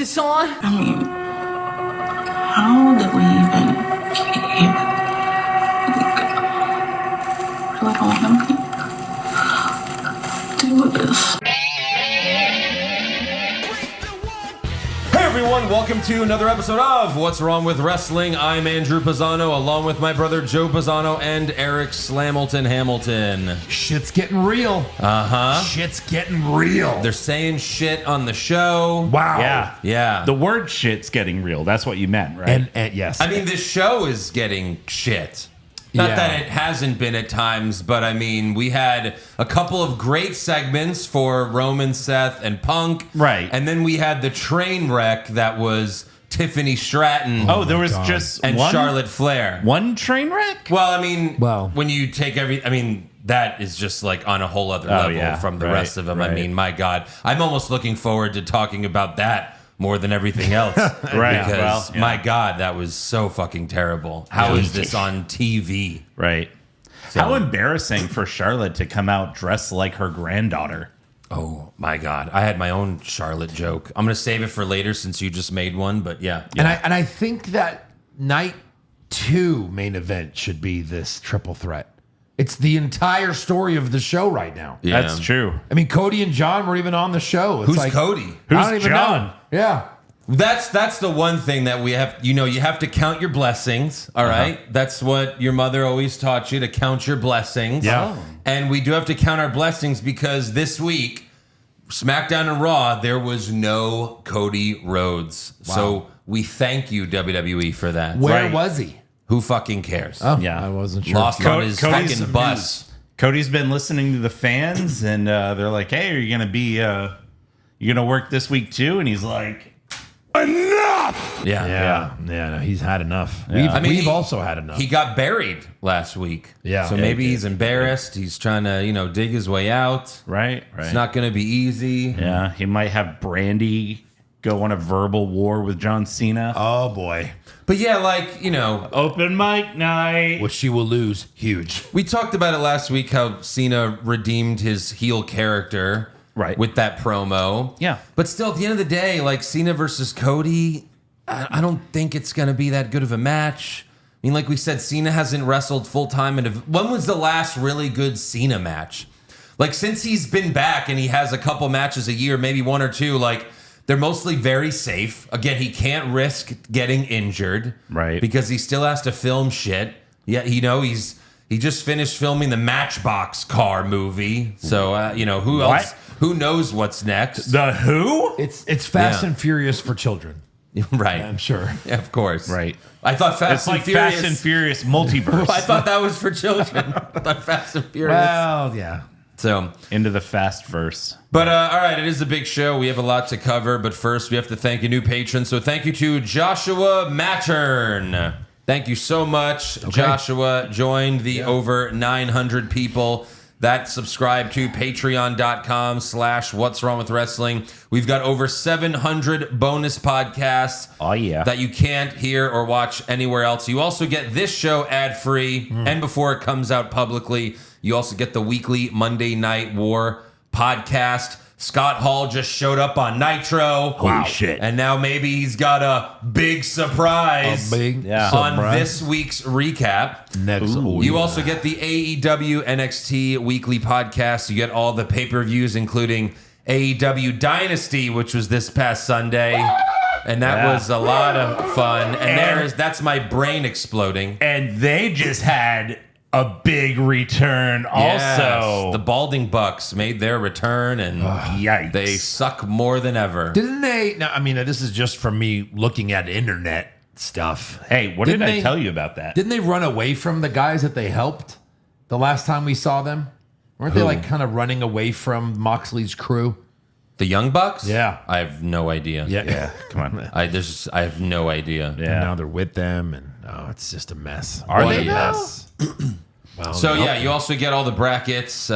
this on? I mean, how did we even I really don't want to deal with this. Everyone, welcome to another episode of What's Wrong with Wrestling. I'm Andrew Pisano, along with my brother Joe Pisano and Eric Slamilton Hamilton. Shit's getting real. Shit's getting real. They're saying shit on the show. Wow. Yeah. The word shit's getting real. That's what you meant, right? And yes. I mean, this show is getting shit. Not that it hasn't been at times, but I mean, we had a couple of great segments for Roman, Seth, and Punk. Right. And then we had the train wreck that was Tiffany Stratton. Oh, there was just and one Charlotte Flair. One train wreck? Well, I mean, Well. when you take that is just like on a whole other level from the rest of them. I mean, my God, I'm almost looking forward to talking about that more than everything else. Right. Because, Well, my God, that was so fucking terrible. How is this on TV? Right. So- How embarrassing for Charlotte to come out dressed like her granddaughter. Oh, my God. I had my own Charlotte joke. I'm going to save it for later since you just made one, but yeah. And I think that night 2 main event should be this triple threat. It's the entire story of the show right now. Yeah. That's true. I mean, Cody and John were even on the show. It's Who's like, Cody? I don't Who's even John? know. Yeah. That's the one thing that we have, you have to count your blessings, all right? That's what your mother always taught you, to count your blessings. Yeah. And we do have to count our blessings because this week, SmackDown and Raw, there was no Cody Rhodes. Wow. So we thank you, WWE, for that. Where Right. was he? Who fucking cares? Oh, Yeah. I wasn't sure. Lost if you- on his Cody's fucking some bus. Cody's been listening to the fans, and they're like, "Hey, are you gonna be? You gonna work this week too?" And he's like, "Enough!" Yeah. No, he's had enough. Yeah. We've also had enough. He got buried last week. Yeah. So Yeah, maybe he did. he's embarrassed. He's trying to, dig his way out. Right. It's not going to be easy. Yeah, he might have Brandy go on a verbal war with John Cena. Oh, boy. But yeah, Open mic night. Which she will lose. Huge. we talked about it last week how Cena redeemed his heel character with that promo. Yeah. But still, at the end of the day, Cena versus Cody, I don't think it's going to be that good of a match. I mean, like we said, Cena hasn't wrestled full time. And when was the last really good Cena match? Since he's been back and he has a couple matches a year, maybe one or two, they're mostly very safe. Again, he can't risk getting injured. Right. Because he still has to film shit. Yeah, he just finished filming the Matchbox car movie. So, who What? else? Who knows what's next? The Who? It's Fast Yeah. and Furious for children. Right. I'm sure. Yeah, of course. Right. I thought Fast It's and like Furious. Fast and Furious multiverse. I thought that was for children. I thought Fast and Furious. Well, yeah. So, Into the fast verse. but all right, it is a big show. We have a lot to cover, but first we have to thank a new patron. So thank you to Joshua Mattern. Thank you so much. Joshua joined the over 900 people that subscribe to patreon.com/What's Wrong with Wrestling. We've got over 700 bonus podcasts Oh, yeah. that you can't hear or watch anywhere else. You also get this show ad-free, and before it comes out publicly, you also get the weekly Monday Night War podcast. Scott Hall just showed up on Nitro. Holy shit. And now maybe he's got a big surprise Yeah. on this week's recap. Next. You also get the AEW NXT weekly podcast. You get all the pay-per-views, including AEW Dynasty, which was this past Sunday. And that was a lot of fun. And that's my brain exploding. And they just had a big return also. Yes, the Balding Bucks made their return, and Yikes. they suck more than ever. Didn't they? Now, I mean, this is just from me looking at internet stuff. Hey, what did Didn't I they- tell you about that? Didn't they run away from the guys that they helped the last time we saw them? Weren't they kind of running away from Moxley's crew? The Young Bucks? Yeah. I have no idea. Yeah, come on. I have no idea. And Yeah. now they're with them, and it's just a mess. Are What they a now? Mess. Well, So no. yeah, you also get all the brackets. Go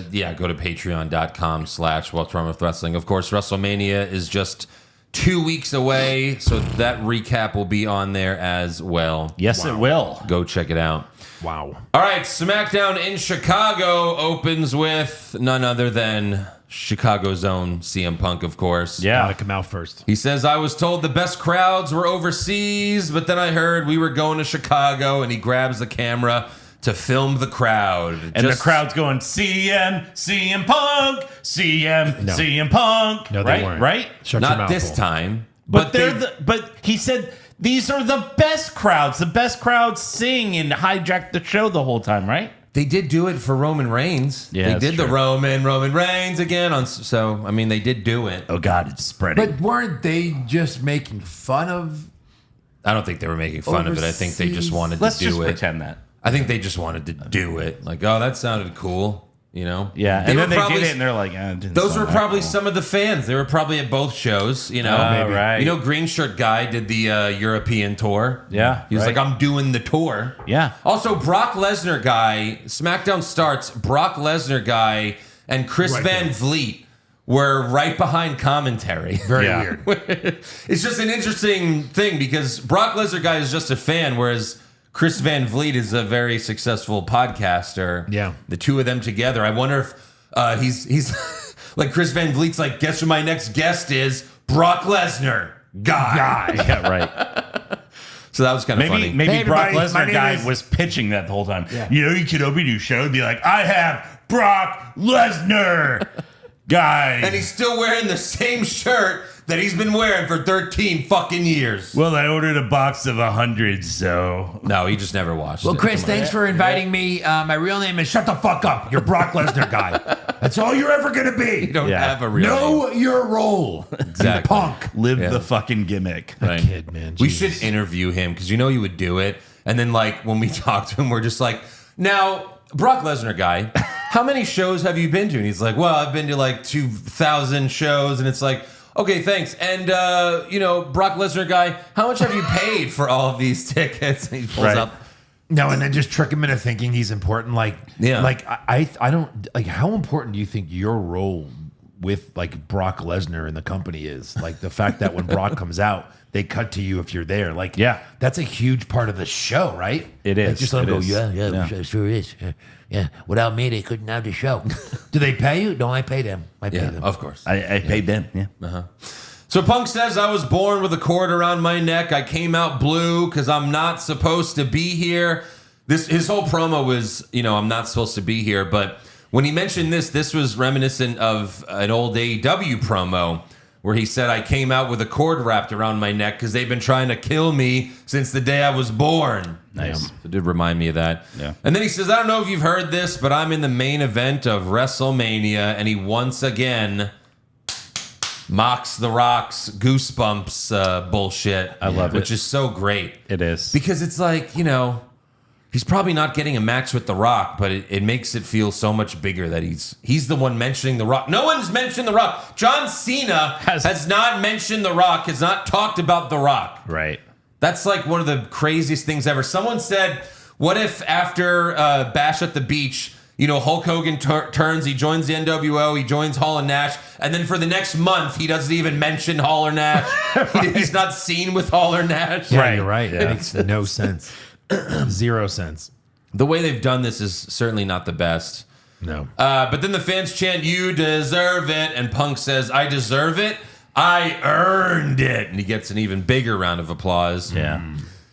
to patreon.com/What's Wrong with Wrestling. Of course, WrestleMania is just 2 weeks away, so that recap will be on there as well. Yes, it will. Go check it out. Wow. All right, SmackDown in Chicago opens with none other than Chicago's own CM Punk, of course. Yeah. Gotta come out first. He says, I was told the best crowds were overseas, but then I heard we were going to Chicago, and he grabs the camera to film the crowd. And the crowd's going, CM Punk, CM Punk. No, they weren't. Right? Shut your Not mouth this hole. time. But but he said these are the best crowds. The best crowds sing and hijack the show the whole time, right? They did do it for Roman Reigns. Yeah, they that's did the true. Roman Reigns again. So, I mean, they did do it. Oh God, it's spreading. But weren't they just making fun of? I don't think they were making fun of it. I think they just Overseas. wanted Let's to just do it. pretend that. I think they just wanted to do it. Like, oh, that sounded cool. You know? Yeah, They and were then they probably- did it, and they're like, it didn't Those sound were that probably cool. some of the fans. They were probably at both shows, you know. Oh, right. You know, Green Shirt Guy did the European tour. Yeah, He was right. like, I'm doing the tour. Yeah. Also, Brock Lesnar Guy, SmackDown starts, Brock Lesnar Guy and Chris Right Van there. Vliet were right behind commentary. Very Yeah. weird. It's just an interesting thing because Brock Lesnar Guy is just a fan, whereas Chris Van Vliet is a very successful podcaster. Yeah. The two of them together. I wonder if he's like Chris Van Vliet's like, guess who my next guest is? Brock Lesnar Guy. Yeah, right. So that was kind of Maybe funny. maybe Hey, Brock everybody, my Lesnar name guy is- was pitching that the whole time. Yeah. You know, you could open your show and be like, I have Brock Lesnar guy. And he's still wearing the same shirt that he's been wearing for 13 fucking years. Well, I ordered a box of 100, so No, he just never watched Well, it. Chris, Come on. thanks for inviting me. My real name is Shut the Fuck Up. You're Brock Lesnar guy. That's all you're ever gonna be. You don't Yeah. have a real name. Know your role. Exactly. Punk. live Yeah. the fucking gimmick. Right. Kid, man. We Jesus. should interview him because you know you would do it. And then, like, when we talk to him, we're just like, now, Brock Lesnar guy, how many shows have you been to? And he's like, well, I've been to like 2,000 shows. And it's like, okay, thanks. And, you know, Brock Lesnar guy, how much have you paid for all of these tickets? And he pulls Right. up. No, and then just trick him into thinking he's important. Like, Yeah. like I don't like. How important do you think your role with like Brock Lesnar in the company is? Like the fact that when Brock comes out, they cut to you if you're there. Like, Yeah. that's a huge part of the show, right? It Like, is. just let It him go. is. Yeah, Yeah. it sure is. Yeah. Without me, they couldn't have the show. Do they pay you? No, I pay them. I pay Yeah, them. of course. I paid them. Yeah. So Punk says, I was born with a cord around my neck. I came out blue because I'm not supposed to be here. His whole promo was, you know, I'm not supposed to be here. But when he mentioned this was reminiscent of an old AEW promo where he said, I came out with a cord wrapped around my neck because they've been trying to kill me since the day I was born. Nice. It did remind me of that. Yeah. And then he says, I don't know if you've heard this, but I'm in the main event of WrestleMania. And he once again mocks The Rock's Goosebumps bullshit. I love it. Which is so great. It is. Because it's like, you know, he's probably not getting a match with The Rock, but it makes it feel so much bigger that he's the one mentioning The Rock. No one's mentioned The Rock. John Cena has not mentioned The Rock, has not talked about The Rock. Right. That's like one of the craziest things ever. Someone said, what if after Bash at the Beach, you know, Hulk Hogan turns, he joins the NWO, he joins Hall and Nash, and then for the next month, he doesn't even mention Hall or Nash. He's not seen with Hall or Nash. Yeah, Right. you're right. Yeah. It makes no sense. Zero sense. The way they've done this is certainly not the best. No. But then the fans chant, you deserve it. And Punk says, I deserve it. I earned it. And he gets an even bigger round of applause. Yeah.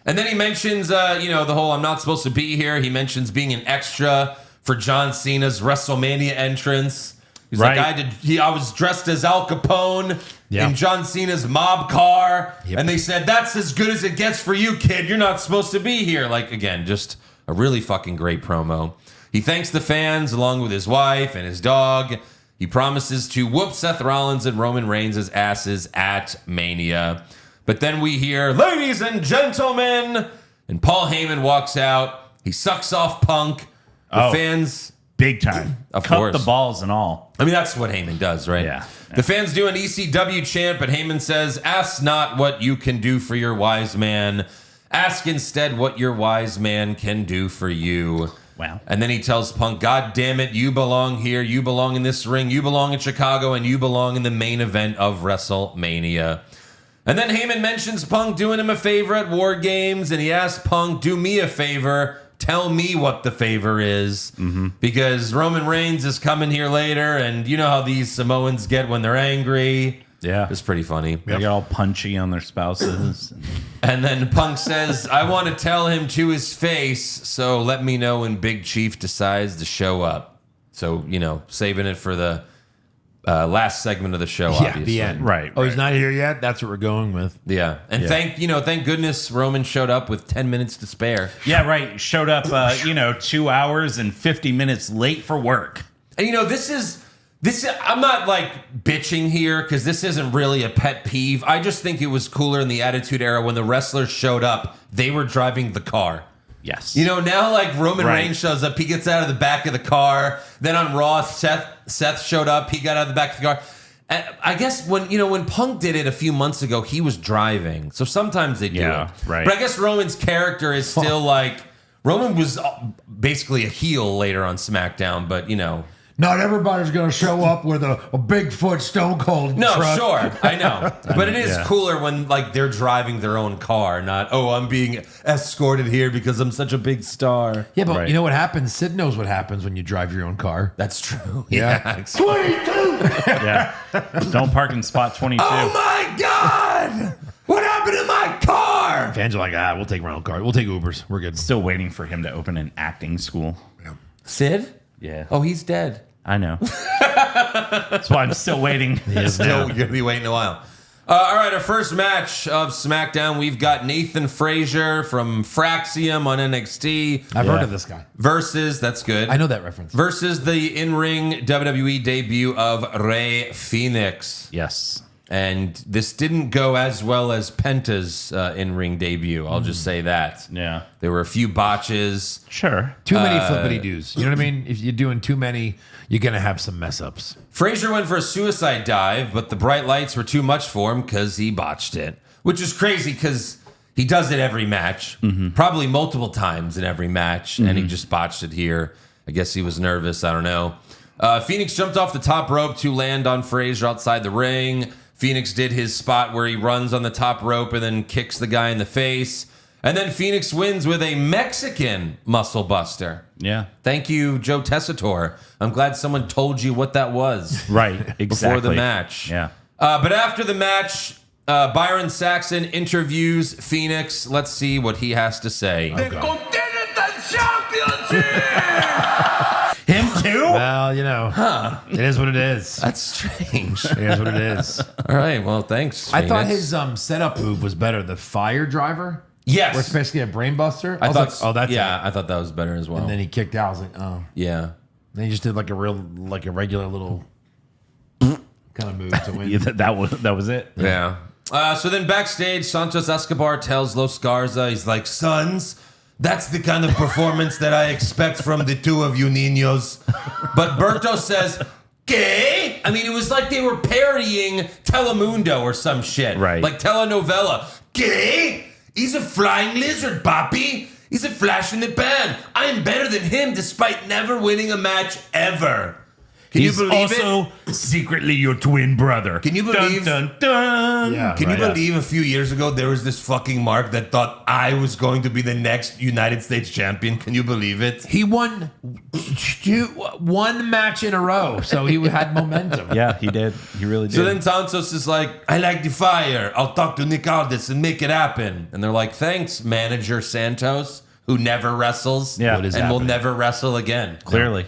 And then he mentions, you know, the whole I'm not supposed to be here. He mentions being an extra for John Cena's WrestleMania entrance. He's Right. like, I was dressed as Al Capone Yeah. in John Cena's mob car. Yep. And they said, that's as good as it gets for you, kid. You're not supposed to be here. Like, again, just a really fucking great promo. He thanks the fans along with his wife and his dog. He promises to whoop Seth Rollins and Roman Reigns' asses at Mania. But then we hear, ladies and gentlemen, and Paul Heyman walks out. He sucks off Punk. The Oh. fans, Big time. Of Cut course. the balls and all. I mean, that's what Heyman does, right? Yeah. The fans do an ECW chant, but Heyman says, ask not what you can do for your wise man. Ask instead what your wise man can do for you. Wow. And then he tells Punk, God damn it, you belong here. You belong in this ring. You belong in Chicago, and you belong in the main event of WrestleMania. And then Heyman mentions Punk doing him a favor at War Games, and he asks Punk, do me a favor, tell me what the favor is. Because Roman Reigns is coming here later, and you know how these Samoans get when they're angry. Yeah. It's pretty funny. They get all punchy on their spouses. And then Punk says, I want to tell him to his face, so let me know when Big Chief decides to show up. So, saving it for the last segment of the show, obviously. the end. Right, Oh, he's right. not here yet? That's what we're going with. Yeah. And thank goodness Roman showed up with 10 minutes to spare. Yeah, right. Showed up, 2 hours and 50 minutes late for work. And this is I'm not like bitching here because this isn't really a pet peeve. I just think it was cooler in the Attitude Era when the wrestlers showed up, they were driving the car. Yes. Now like Roman Right. Reigns shows up, he gets out of the back of the car. Then on Raw, Seth showed up, he got out of the back of the car. And I guess when Punk did it a few months ago, he was driving. So sometimes they do Yeah, it. right. But I guess Roman's character is still like Roman was basically a heel later on SmackDown, but Not everybody's going to show up with a Bigfoot Stone Cold no, truck. sure, I know, but it is Yeah. cooler when like they're driving their own car, not I'm being escorted here because I'm such a big star. Yeah, but Right. you know what happens? Sid knows what happens when you drive your own car. That's true. Yeah. Yeah. Don't park in spot 22. Oh my God! What happened to my car? Fans are like, we'll take our own car. We'll take Ubers. We're good. Still waiting for him to open an acting school. Sid? Yeah. Oh, he's dead. I know. That's why I'm still waiting. Still, you're gonna be waiting a while. All right, our first match of SmackDown, we've got Nathan Frazier from Fraxium on NXT I've Yeah. heard of this guy. versus, that's good, I know that reference. versus the in-ring WWE debut of Rey Fenix. Yes. And this didn't go as well as Penta's in-ring debut. I'll just say that. Yeah. There were a few botches. Sure. Too many flippity doos. You know what I mean? If you're doing too many, you're going to have some mess ups. Frazier went for a suicide dive, but the bright lights were too much for him because he botched it. Which is crazy because he does it every match, probably multiple times in every match, and he just botched it here. I guess he was nervous. I don't know. Phoenix jumped off the top rope to land on Frazier outside the ring. Phoenix did his spot where he runs on the top rope and then kicks the guy in the face. And then Phoenix wins with a Mexican muscle buster. Yeah. Thank you, Joe Tessitore. I'm glad someone told you what that was Right. Exactly. before the match. Yeah. But after the match, Byron Saxon interviews Phoenix. Let's see what he has to say. Him too? Well, it is what it is. That's strange. It is what it is. All right. Well, thanks. I thought Phoenix. his setup move was better. The fire driver, yes. where it's basically a brain buster. I was thought. like, oh, that's yeah. it. I thought that was better as well. And then he kicked out. I was like, oh. yeah. Then he just did like a regular little kind of move to win. Yeah, that was it. Yeah. So then backstage, Santos Escobar tells Los Garza, he's like, sons, that's the kind of performance that I expect from the two of you niños. But Berto says, ¿qué? I mean, it was like they were parodying Telemundo or some shit. Right. Like telenovela. ¿Qué? He's a flying lizard, papi. He's a flash in the pan. I'm better than him despite never winning a match ever. Can He's you believe it? also secretly your twin brother. Can you believe? Dun, dun, dun. Yeah. Can you Right. believe a few years ago there was this fucking mark that thought I was going to be the next United States champion? Can you believe it? He won one match in a row, so he had momentum. Yeah, he did. He really did. So then Santos is like, I like the fire. I'll talk to Nick Aldis and make it happen. And they're like, thanks, manager Santos, who never wrestles Yeah. and What is will happening? never wrestle again. Clearly.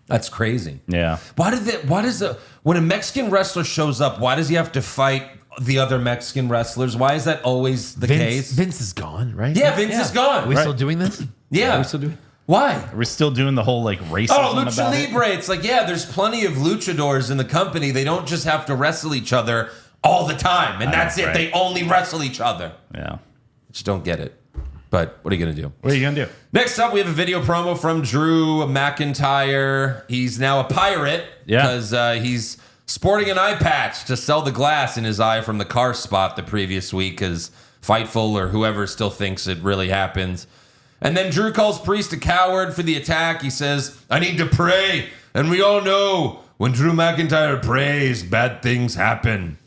That's crazy. Yeah. When a Mexican wrestler shows up, why does he have to fight the other Mexican wrestlers? Why is that always the case? Vince is gone, right? Yeah, Vince is gone. Are we Right. still doing this? Yeah. Are we still doing? Why? We're still doing the whole racism Oh, Lucha about it. Libre. It's like, yeah, there's plenty of luchadors in the company. They don't just have to wrestle each other all the time. And that's it. right. They only wrestle each other. Yeah. Just don't get it. But what are you going to do? What are you gonna do? Next up, we have a video promo from Drew McIntyre. He's now a pirate Yeah. because he's sporting an eye patch to sell the glass in his eye from the car spot the previous week because Fightful or whoever still thinks it really happened. And then Drew calls Priest a coward for the attack. He says, I need to pray. And we all know when Drew McIntyre prays, bad things happen.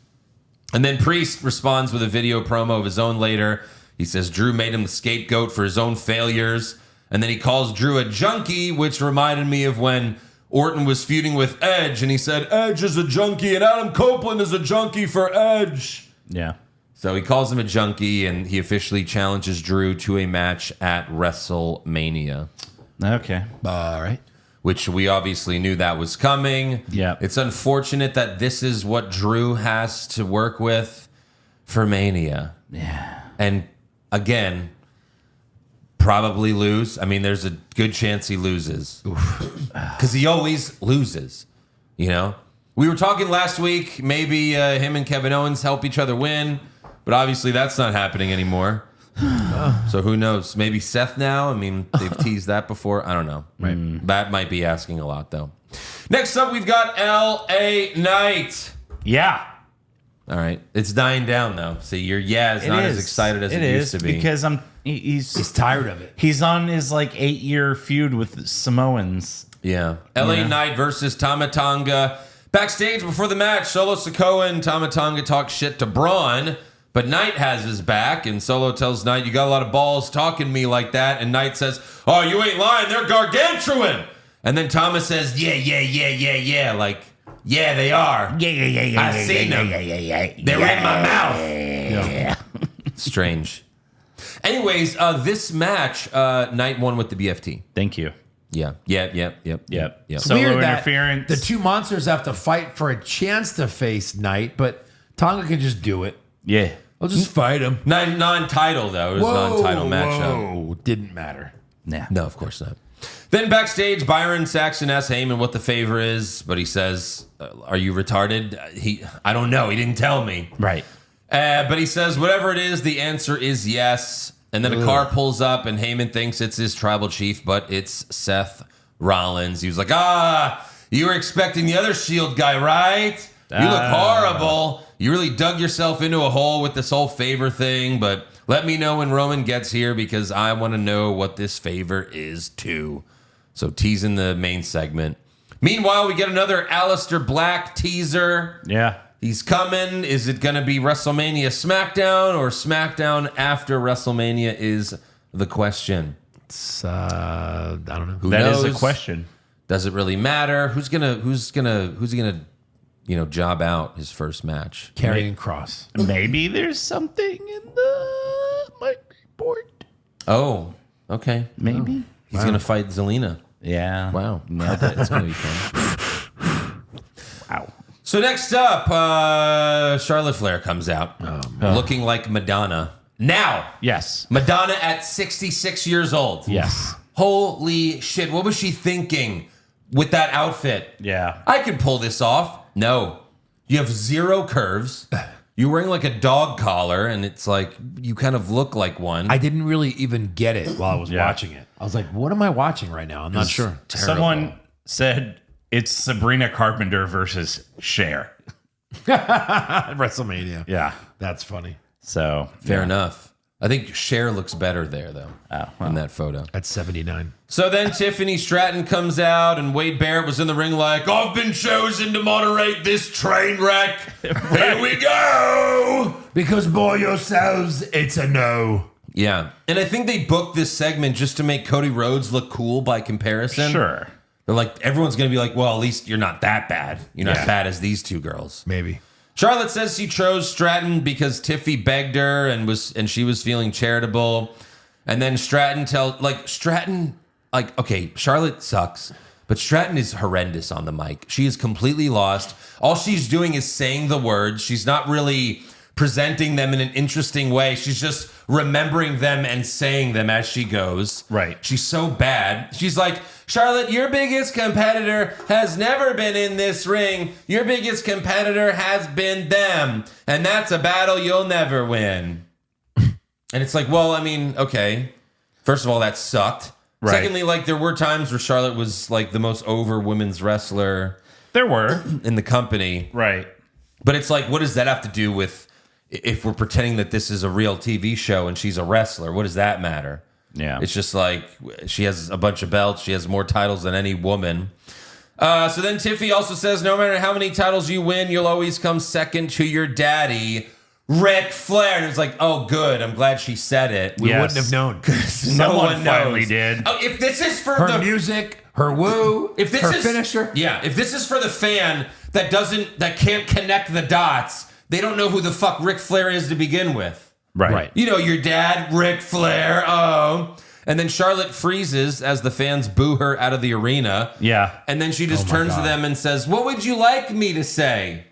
And then Priest responds with a video promo of his own later. He says Drew made him the scapegoat for his own failures. And then he calls Drew a junkie, which reminded me of when Orton was feuding with Edge, and he said, Edge is a junkie, and Adam Copeland is a junkie for Edge. Yeah. So he calls him a junkie, and he officially challenges Drew to a match at WrestleMania. Okay. All right. Which we obviously knew that was coming. Yeah. It's unfortunate that this is what Drew has to work with for Mania. Yeah. And again, probably lose. I mean, there's a good chance he loses. Because he always loses, you know? We were talking last week, maybe him and Kevin Owens help each other win, but obviously that's not happening anymore. So who knows? Maybe Seth now? I mean, they've teased that before. I don't know. Right. That might be asking a lot, though. Next up, we've got LA Knight. Yeah. All right. It's dying down, though. See, is not as excited as it used to be. Because he's tired of it. He's on his 8-year feud with Samoans. Yeah. LA Knight versus Tama Tonga. Backstage before the match, Solo Sikoa and Tama Tonga talk shit to Braun, but Knight has his back, and Solo tells Knight, you got a lot of balls talking to me like that, and Knight says, oh, you ain't lying, they're gargantuan. And then Tama says, yeah, like, yeah, they are. Yeah. I seen them. They're in my mouth. Yeah. Strange. Anyways, this match, Knight won with the BFT. Thank you. Yeah. Yep. Solo Solo interference. The two monsters have to fight for a chance to face Knight, but Tonga can just do it. Yeah. I'll just fight him. Non-title, though. It was a non-title matchup. Whoa, didn't matter. Nah. No, of course not. Then backstage, Byron Saxton asks Heyman what the favor is, but he says, are you retarded? I don't know. He didn't tell me. Right. But he says, whatever it is, the answer is yes. And then a car pulls up, and Heyman thinks it's his tribal chief, but it's Seth Rollins. He was like, you were expecting the other Shield guy, right? You look horrible. You really dug yourself into a hole with this whole favor thing, but let me know when Roman gets here because I want to know what this favor is too. So teasing the main segment. Meanwhile, we get another Aleister Black teaser. Yeah. He's coming. Is it going to be WrestleMania SmackDown or SmackDown after WrestleMania is the question. It's, I don't know. Who That knows? is a question. Does it really matter? Who's gonna job out his first match? Karrion Kross. Maybe there's something in the mic report. Oh, okay. Maybe. He's gonna fight Zelina. Yeah. Wow. That's gonna be fun. Wow. So next up, Charlotte Flair comes out looking like Madonna. Now, Yes. Madonna at 66 years old. Yes. Holy shit. What was she thinking with that outfit? Yeah. I could pull this off. No. You have zero curves. You're wearing like a dog collar, and it's like you kind of look like one. I didn't really even get it while I was watching it. I was like, what am I watching right now? I'm not sure. Terrible. Someone said it's Sabrina Carpenter versus Cher. WrestleMania. Yeah. That's funny. So Fair enough. I think Cher looks better there, though, in that photo. At 79. So then Tiffany Stratton comes out, and Wade Barrett was in the ring like, I've been chosen to moderate this train wreck. Here we go. Because by yourselves, it's a no. Yeah. And I think they booked this segment just to make Cody Rhodes look cool by comparison. sure. They're like, everyone's going to be like, well, at least you're not that bad. You're not bad as these two girls. Maybe. Charlotte says she chose Stratton because Tiffy begged her and she was feeling charitable. And then Stratton okay, Charlotte sucks, but Stratton is horrendous on the mic. She is completely lost. All she's doing is saying the words. She's not really presenting them in an interesting way. She's just remembering them and saying them as she goes. Right. She's so bad. She's like, Charlotte, your biggest competitor has never been in this ring. Your biggest competitor has been them. And that's a battle you'll never win. And it's like, well, I mean, okay. First of all, that sucked. Right. Secondly, like there were times where Charlotte was like the most over women's wrestler There were. in the company. Right. But it's like, what does that have to do with if we're pretending that this is a real TV show and she's a wrestler? What does that matter? Yeah. It's just like she has a bunch of belts. She has more titles than any woman. So then Tiffy also says, no matter how many titles you win, you'll always come second to your daddy. Ric Flair. And it was like, oh, good. I'm glad she said it. We Yes. wouldn't have known. No one finally knows. did. Oh, if this is for Her the music, her woo, if this her is finisher. yeah, if this is for the fan that can't connect the dots, they don't know who the fuck Ric Flair is to begin with. Right. You know, your dad, Ric Flair. Oh. And then Charlotte freezes as the fans boo her out of the arena. Yeah. And then she just Oh my turns to God. them and says, "What would you like me to say?"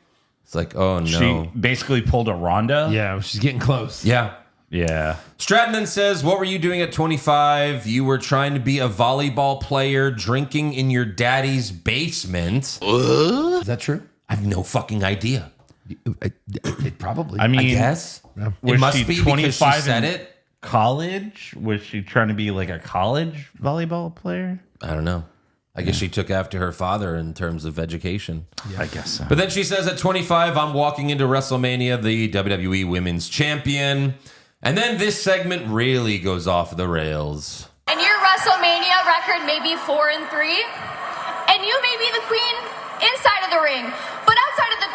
It's like, oh no. She basically pulled a Ronda. Yeah, she's getting close. Yeah. Yeah. Stratton then says, "What were you doing at 25? You were trying to be a volleyball player, drinking in your daddy's basement." Is that true? I have no fucking idea. It probably. I mean, I guess. It was must she be because she 25 said and- it. college? Was she trying to be like a college volleyball player? I don't know. I guess she took after her father in terms of education. I guess so. But then she says at 25, I'm walking into WrestleMania, the WWE Women's Champion. And then this segment really goes off the rails. And your WrestleMania record may be 4-3, and you may be the queen inside of the ring, but outside of the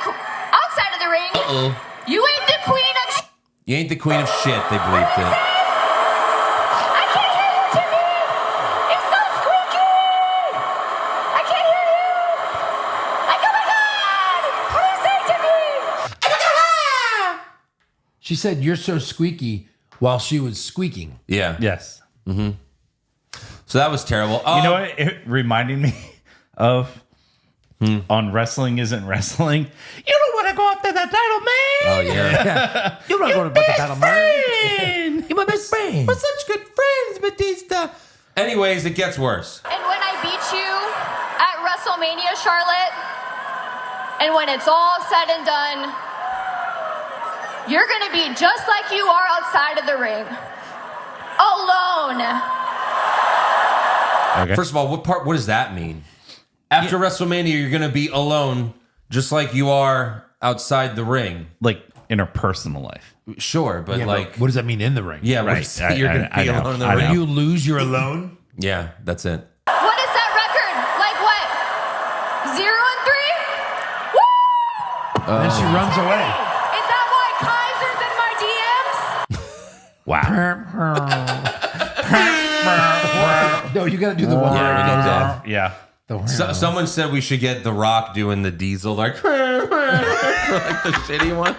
ring, you ain't the queen of. You ain't the queen of shit, they bleeped it. I can't hear you, Timmy. It's so squeaky. I can't hear you. Like, oh my God! What do you say, Timmy? She said, "You're so squeaky," while she was squeaking. Yeah. yes. So that was terrible. Oh, You know what it reminded me of? On Wrestling Isn't Wrestling. You don't want to go after that title, man. Oh, yeah. You're not going to put the battle, man. You're my best friend. We're such good friends, Batista. Anyways, it gets worse. And when I beat you at WrestleMania, Charlotte, and when it's all said and done, you're gonna be just like you are outside of the ring. Alone. Okay. First of all, what does that mean? After WrestleMania, you're going to be alone, just like you are outside the ring. Like in her personal life. Sure, but Yeah, like, but what does that mean in the ring? yeah, Right. right. You're going to I be know. alone in the I ring. know. You lose, you're alone. Yeah, that's it. What is that record? Like what? 0-3? Woo! And then she runs away. Is that why Kaiser's in my DMs? No, you got to do the one. Yeah, we need that. Yeah. Someone said we should get The Rock doing the Diesel, like, for like the shitty one.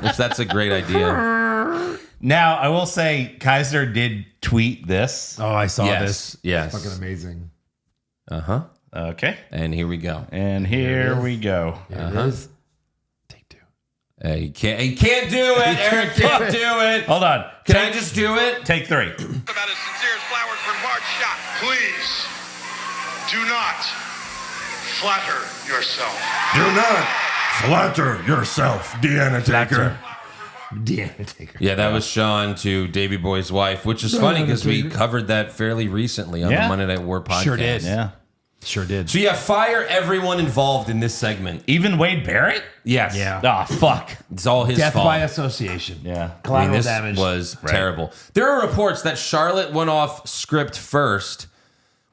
Which that's a great idea. Now, I will say Kaiser did tweet this. Oh, I saw Yes, this. yes. Fucking amazing. Uh-huh. Okay. And here we go. And here we go. Here it is. Take two. He can't do it. Eric can't do it. Hold on. Can I just do it? Take 3. About as sincere as flowers for March shot. Please do not flatter yourself. Do not flatter yourself, Deanna Taker. Deanna Taker. Yeah, that was Sean to Davey Boy's wife, which is funny because we covered that fairly recently on the Yeah. Monday Night War podcast. Sure did. Yeah. Sure did. So yeah, fire everyone involved in this segment. Even Wade Barrett? Yes. Yeah. Ah, fuck. It's all his Death fault. by association. Yeah. I mean, Collateral this damage. was terrible. There are reports that Charlotte went off script first,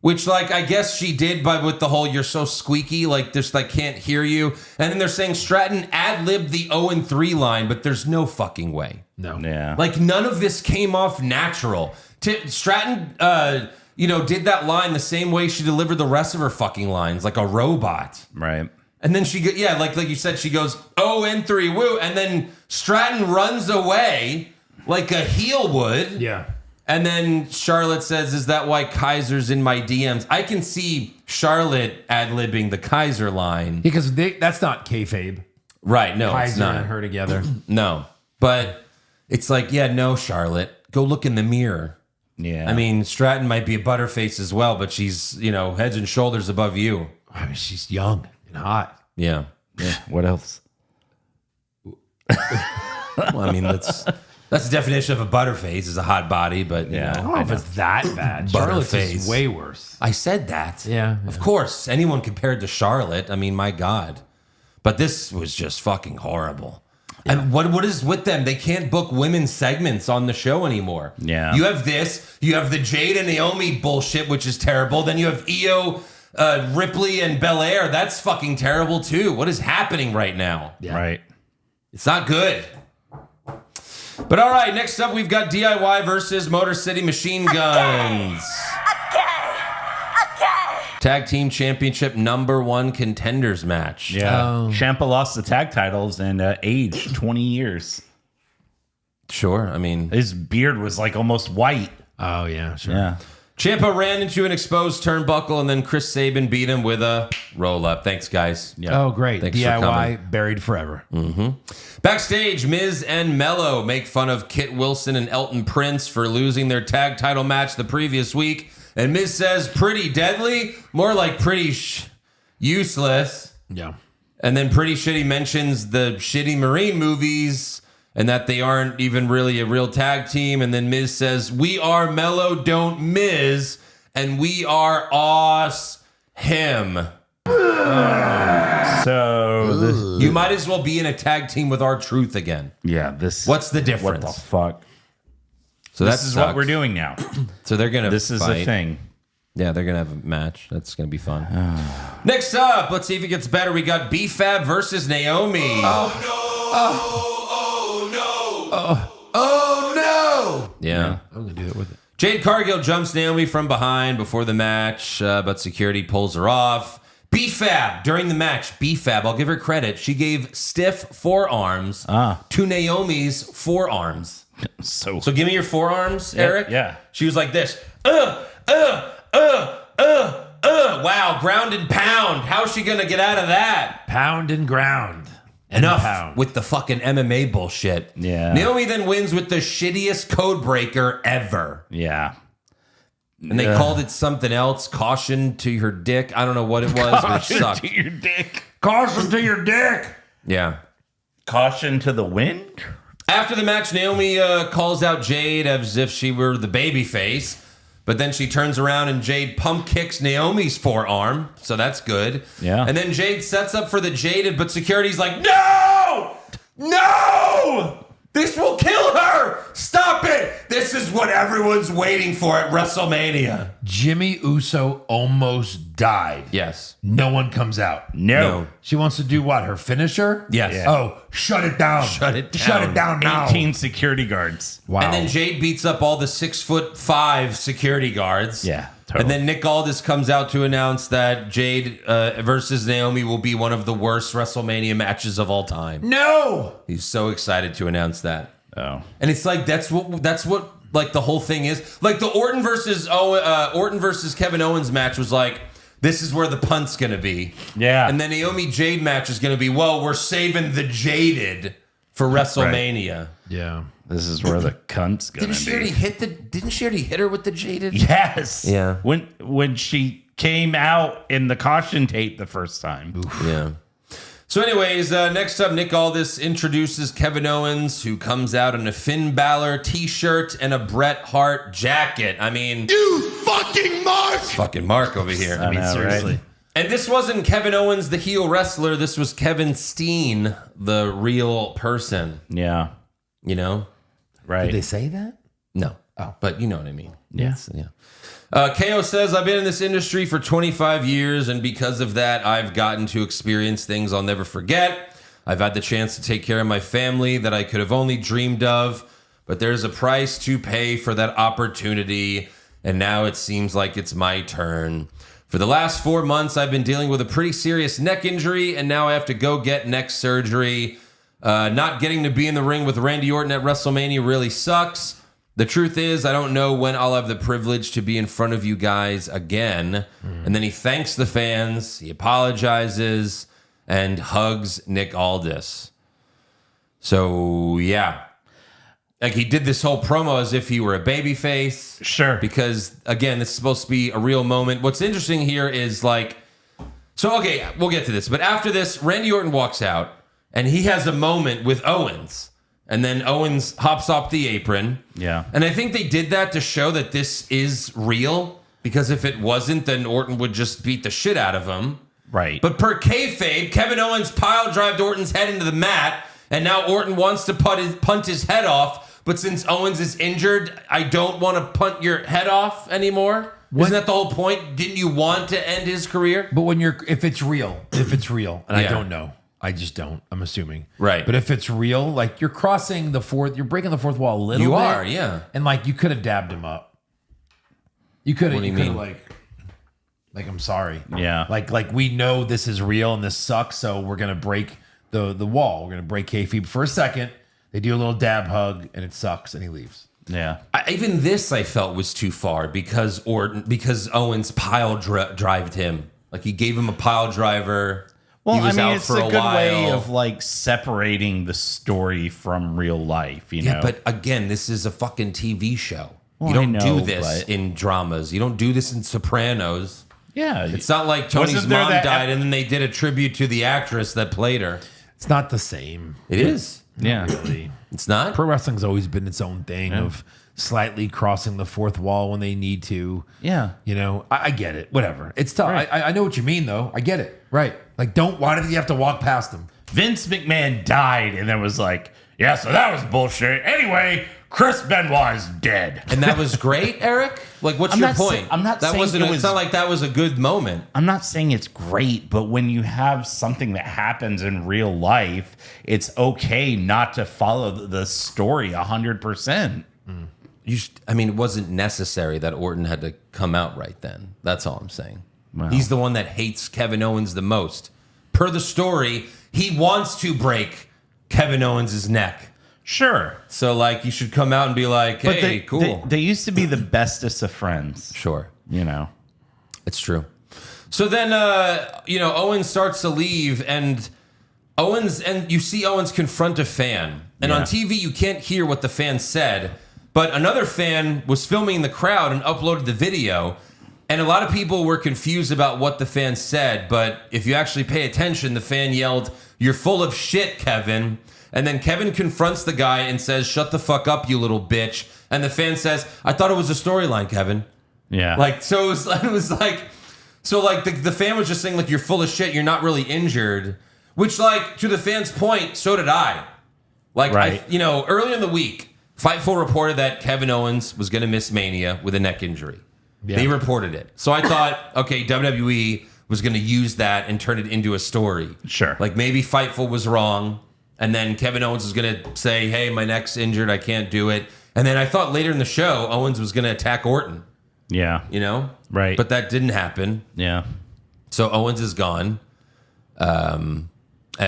which, like, I guess she did, but with the whole "you're so squeaky," like, just like can't hear you. And then they're saying Stratton ad-libbed the 0-3 line, but there's no fucking way. No. Yeah. Like, none of this came off natural. Stratton, did that line the same way she delivered the rest of her fucking lines, like a robot. Right. And then like you said, she goes 0-3, woo, and then Stratton runs away like a heel would. Yeah. And then Charlotte says, "Is that why Kaiser's in my DMs?" I can see Charlotte ad-libbing the Kaiser line. Because that's not kayfabe. Right, no, it's Kaiser not. and her together. No. But it's like, yeah, no, Charlotte, go look in the mirror. Yeah. I mean, Stratton might be a butterface as well, but she's, heads and shoulders above you. I mean, she's young and hot. Yeah. what else? Well, I mean, that's the definition of a butterface is a hot body, but I don't know if it's that bad. Charlotte's Butterface. is way worse. I said that. Yeah. Of course, anyone compared to Charlotte, I mean, my God. But this was just fucking horrible. And what is with them? They can't book women's segments on the show anymore. Yeah. You have this. You have the Jade and Naomi bullshit, which is terrible. Then you have Io, Ripley, and Belair. That's fucking terrible too. What is happening right now? Yeah. Right. It's not good. But all right, next up we've got DIY versus Motor City Machine Guns. Tag Team Championship #1 contenders match. Yeah. Ciampa lost the tag titles and aged 20 years. Sure, I mean... His beard was like almost white. Oh, yeah, sure. Yeah. Ciampa ran into an exposed turnbuckle, and then Chris Sabin beat him with a roll-up. Thanks, guys. Yeah. Oh, great. Thanks for coming. DIY buried forever. Backstage, Miz and Mello make fun of Kit Wilson and Elton Prince for losing their tag title match the previous week. And Miz says, pretty deadly, more like pretty useless. Yeah. And then Pretty Shitty mentions the shitty Marine movies and that they aren't even really a real tag team. And then Miz says, we are Mello, don't Miz, and we are him. So, You might as well be in a tag team with R-Truth again. this. What's the What difference? the fuck? So This is what we're doing now. So they're gonna. This is fight. a thing. Yeah, they're gonna have a match. That's gonna be fun. Next up, let's see if it gets better. We got B-Fab versus Naomi. Oh, no. Yeah. I'm going to do that with it. Jade Cargill jumps Naomi from behind before the match, but security pulls her off. B-Fab, during the match, B-Fab, I'll give her credit. She gave stiff forearms to Naomi's forearms. So So give me your forearms, Eric. yeah. She was like this. Wow, ground and pound. How's she gonna get out of that? Pound and ground. And Enough pound. with the fucking MMA bullshit. Yeah. Naomi then wins with the shittiest code breaker ever. yeah. And they called it something else. Caution to her dick. I don't know what it was, but it sucked. To your dick. Caution to your dick. Yeah. Caution to the wind. After the match, Naomi calls out Jade as if she were the baby face. But then she turns around and Jade pump kicks Naomi's forearm. So that's good. Yeah. And then Jade sets up for the Jaded, but security's like, no! No! This will kill her! Stop it! This is what everyone's waiting for at WrestleMania. Jimmy Uso almost died. Yes. No one comes out. No. She wants to do what? Her finisher? Yes. Yeah. Oh, shut it down. Shut it down. Shut it down now. 18 security guards. Wow. And then Jade beats up all the 6'5" security guards. Yeah, totally. And then Nick Aldis comes out to announce that Jade versus Naomi will be one of the worst WrestleMania matches of all time. No. He's so excited to announce that. Oh. And it's like that's what like the whole thing is. Like the Orton versus Kevin Owens match was like, this is where the punt's gonna be. Yeah. And then Naomi Jade match is gonna be, well, we're saving the Jaded for WrestleMania. Yeah. This is where the cunt's gonna Didn't she already hit her with the Jaded? Yes. Yeah. When she came out in the caution tape the first time. Yeah. So anyways, next up, Nick Aldis introduces Kevin Owens, who comes out in a Finn Balor t-shirt and a Bret Hart jacket. I mean... You fucking mark! Fucking Mark over here. I know, seriously. right? And this wasn't Kevin Owens, the heel wrestler. This was Kevin Steen, the real person. Yeah. You know? Right. Did they say that? No. Oh. But you know what I mean. Yeah. Yeah. KO says, I've been in this industry for 25 years, and because of that, I've gotten to experience things I'll never forget. I've had the chance to take care of my family that I could have only dreamed of, but there's a price to pay for that opportunity, and now it seems like it's my turn. For the last 4 months, I've been dealing with a pretty serious neck injury, and now I have to go get neck surgery. Not getting to be in the ring with Randy Orton at WrestleMania really sucks. The truth is, I don't know when I'll have the privilege to be in front of you guys again. And then he thanks the fans, he apologizes, and hugs Nick Aldis. So, yeah. Like, he did this whole promo as if he were a babyface. Sure. Because, again, this is supposed to be a real moment. What's interesting here is, like... So, okay, we'll get to this. But after this, Randy Orton walks out, and he has a moment with Owens. And then Owens hops off the apron. Yeah. And I think they did that to show that this is real. Because if it wasn't, then Orton would just beat the shit out of him. Right. But per kayfabe, Kevin Owens pile-drived Orton's head into the mat. And now Orton wants to punt his head off. But since Owens is injured, I don't want to punt your head off anymore. Isn't that the whole point? Didn't you want to end his career? But if it's real, and I Yeah. don't know. I just don't. I'm assuming. Right. But if it's real, like you're breaking the fourth wall a little bit. You are, yeah. And like you could have dabbed him up. You could have. What do you could have mean? like I'm sorry. Yeah. Like we know this is real and this sucks, so we're gonna break the wall. We're gonna break kayfabe for a second. They do a little dab hug and it sucks and he leaves. Yeah. Even this I felt was too far because Owens pile drived him. Like he gave him a pile driver. Well, he was out it's for a good while. way of like separating the story from real life, you know? Yeah, but again, this is a fucking TV show. Well, you don't I know, do this but- in dramas. You don't do this in Sopranos. Yeah. It's not like Tony's Wasn't there mom that died and then they did a tribute to the actress that played her. It's not the same. It is. Yeah. Really. It's not. Pro wrestling's always been its own thing of slightly crossing the fourth wall when they need to. Yeah. You know, I get it. Whatever. It's tough. Right. I know what you mean, though. I get it. Right. Like, why did you have to walk past them? Vince McMahon died and then was like, yeah, so that was bullshit. Anyway, Chris Benoit is dead. And that was great, Eric? Like, what's I'm your not point? I'm not that saying wasn't. it was- It's not like that was a good moment. I'm not saying it's great, but when you have something that happens in real life, it's okay not to follow the story 100%. It wasn't necessary that Orton had to come out right then. That's all I'm saying. Wow. He's the one that hates Kevin Owens the most. Per the story, he wants to break Kevin Owens' neck. Sure. So, like, you should come out and be like, hey, But they, cool. They used to be the bestest of friends, Sure. you know? It's true. So then, Owens starts to leave, and you see Owens confront a fan. And on Yeah. TV, you can't hear what the fan said, but another fan was filming the crowd and uploaded the video. And a lot of people were confused about what the fan said, but if you actually pay attention, the fan yelled, "You're full of shit, Kevin." And then Kevin confronts the guy and says, "Shut the fuck up, you little bitch." And the fan says, "I thought it was a storyline, Kevin." Yeah. So it was like the fan was just saying, like, "You're full of shit, you're not really injured." Which, like, to the fan's point, so did I. Like, Right. earlier in the week, Fightful reported that Kevin Owens was going to miss Mania with a neck injury. Yeah. They reported it. So I thought, okay, WWE was going to use that and turn it into a story. Sure. Like, maybe Fightful was wrong, and then Kevin Owens was going to say, hey, my neck's injured, I can't do it. And then I thought later in the show, Owens was going to attack Orton, yeah. Right. But that didn't happen. Yeah. So Owens is gone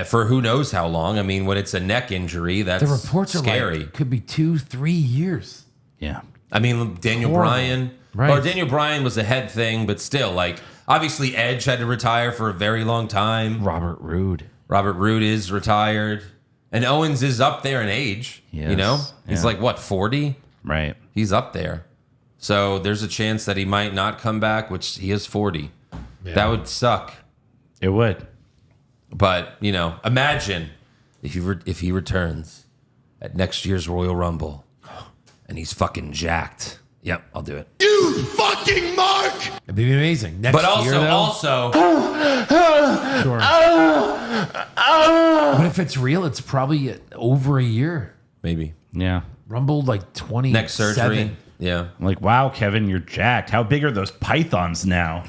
for who knows how long. I mean, when it's a neck injury, that's The reports scary. are like, could be 2-3 years. Yeah. I mean, Daniel Horrible. Bryan. Right. Or Daniel Bryan was a head thing, but still, like, obviously Edge had to retire for a very long time. Robert Roode. Robert Roode is retired. And Owens is up there in age. Yes. You know? He's Yeah. like, what, 40? Right. He's up there. So there's a chance that he might not come back, which he is 40. That would suck. It would. But, imagine if he returns at next year's Royal Rumble and he's fucking jacked. Yep, I'll do it. You fucking mark! It'd be amazing. Next But year, though, also, sure. But if it's real, it's probably over a year. maybe Yeah. Rumble like 20. neck surgery. Yeah. I'm like, wow, Kevin, you're jacked. How big are those pythons now?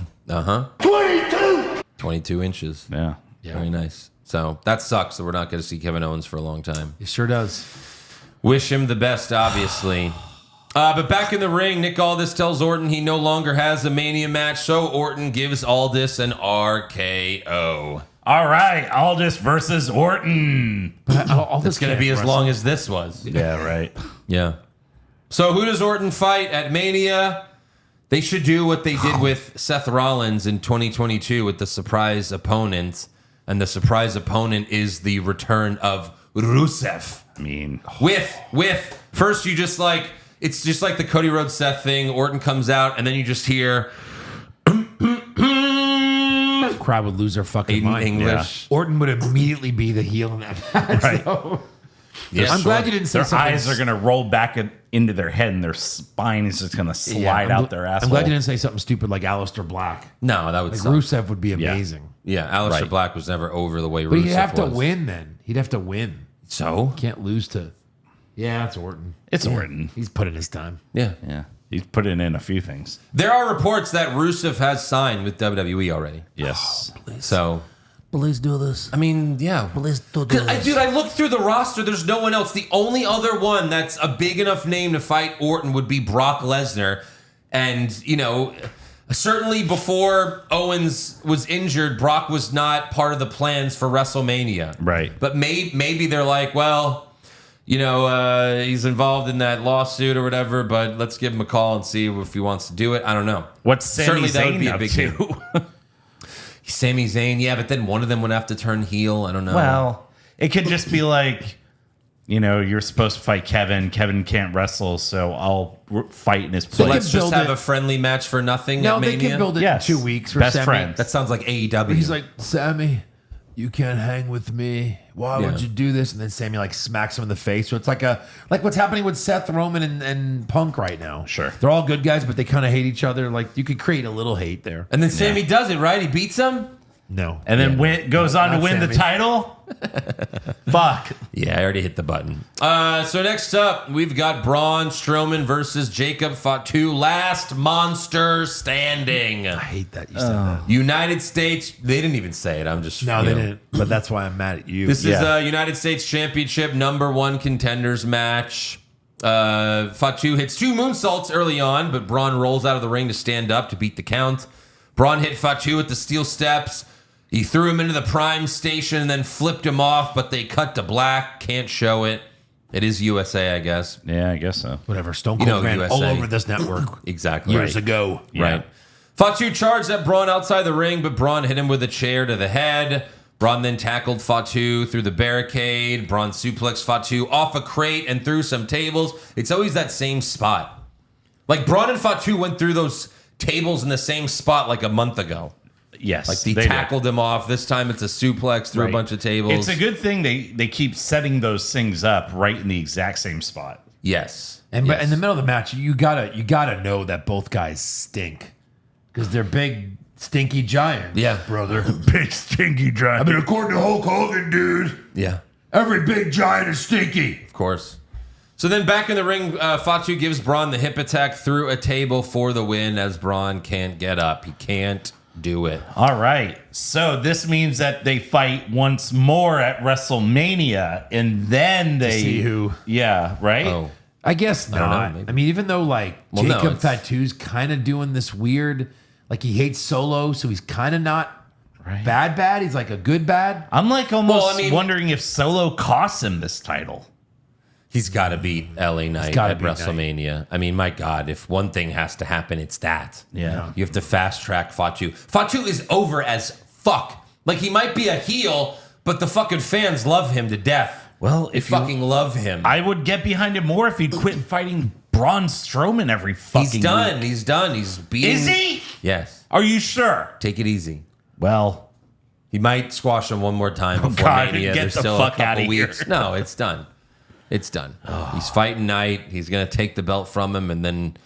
22 inches. Yeah. Very nice. So that sucks that we're not going to see Kevin Owens for a long time. It sure does. Wish him the best, obviously. But back in the ring, Nick Aldis tells Orton he no longer has a Mania match, so Orton gives Aldis an RKO. All right. Aldis versus Orton. All It's going to be as long as this was. Yeah, right. Yeah. So who does Orton fight at Mania? They should do what they did with Seth Rollins in 2022 with the surprise opponent. And the surprise opponent is the return of Rusev. I mean, With first you just like, it's just like the Cody Rhodes Seth thing. Orton comes out and then you just hear crowd would lose their fucking in mind. English. Orton would immediately be the heel in that match. Right. So. Yeah, I'm glad you didn't say their something. eyes are going to roll back into their head and their spine is just going to slide out their asshole. I'm glad you didn't say something stupid like Aleister Black. No, that would Like suck. Rusev would be amazing. Yeah, Aleister Right. Black was never over the way Rusev But he'd have to was. win then. He'd have to win. So? Can't lose to. Yeah, it's Orton. It's Orton. He's put in his time. Yeah. Yeah. He's putting in a few things. There are reports that Rusev has signed with WWE already. Yes. So Please do this. I mean, yeah. Please do Dude, I looked through the roster. There's no one else. The only other one that's a big enough name to fight Orton would be Brock Lesnar. And, certainly before Owens was injured, Brock was not part of the plans for WrestleMania. Right. But maybe they're like, well, he's involved in that lawsuit or whatever, but let's give him a call and see if he wants to do it. I don't know. What's Sami Certainly that would Zayn be a up big to? Sami Zayn, yeah, but then one of them would have to turn heel. I don't know. Well, it could just be like, you're supposed to fight Kevin. Kevin can't wrestle, so I'll fight in his So place. let's just build have it- a friendly match for nothing No, at they Mania? can build it Yes. in 2 weeks for Best Sammy. friends. That sounds like AEW. He's like, Sammy, you can't hang with me. Why would Yeah. you do this? And then Sammy like smacks him in the face. So it's like what's happening with Seth, Roman, and Punk right now. Sure. They're all good guys, but they kind of hate each other. Like you could create a little hate there. And then Sammy does it, right? He beats him? No. And then goes on to not win the Sammy. title? Fuck. Yeah, I already hit the button. So next up, we've got Braun Strowman versus Jacob Fatu. Last monster standing. I hate that you said that. United States. They didn't even say it. I'm just. No, they didn't. But that's why I'm mad at you. This is a United States Championship #1 contenders match. Fatu hits 2 moonsaults early on, but Braun rolls out of the ring to stand up to beat the count. Braun hit Fatu at the steel steps. He threw him into the prime station and then flipped him off, but they cut to black. Can't show it. It is USA, I guess. Yeah, I guess so. Whatever. Stone Cold ran USA. all over this network Exactly. years ago. Right. Fatu charged at Braun outside the ring, but Braun hit him with a chair to the head. Braun then tackled Fatu through the barricade. Braun suplexed Fatu off a crate and through some tables. It's always that same spot. Like Braun and Fatu went through those tables in the same spot like a month ago. Yes. Like they did. tackled him off. This time it's a suplex through a bunch of tables. It's a good thing they keep setting those things up right in the exact same spot. Yes. And Yes. but in the middle of the match, you gotta know that both guys stink because they're big stinky giants. Yeah. brother. Big stinky giant. I mean, according to Hulk Hogan, dude, Yeah. every big giant is stinky. Of course. So then back in the ring, Fatu gives Braun the hip attack through a table for the win as Braun can't get up. He can't do it. All right. So this means that they fight once more at WrestleMania, and then they see who. Yeah, right? Oh. I guess don't know, not. maybe. I mean, even though like Well, no, Jacob it's- Fatu's kind of doing this weird, like he hates Solo, so he's kind of not bad. He's like a good bad. I'm like almost Well, I mean- wondering if Solo costs him this title. He's got to beat LA Knight gotta at beat WrestleMania. I mean, my God, if one thing has to happen, it's that. Yeah. You have to fast track Fatu. Fatu is over as fuck. Like, he might be a heel, but the fucking fans love him to death. Well, They if you- fucking love him. I would get behind him more if he'd quit fighting Braun Strowman every fucking He's done. week. He's done. He's beating. Is he? Yes. Are you sure? Take it easy. Well, He might squash him one more time before God, Mania. get There's the still fuck a couple outta here. weeks. No, it's done. It's done. He's fighting Knight. He's gonna take the belt from him, and then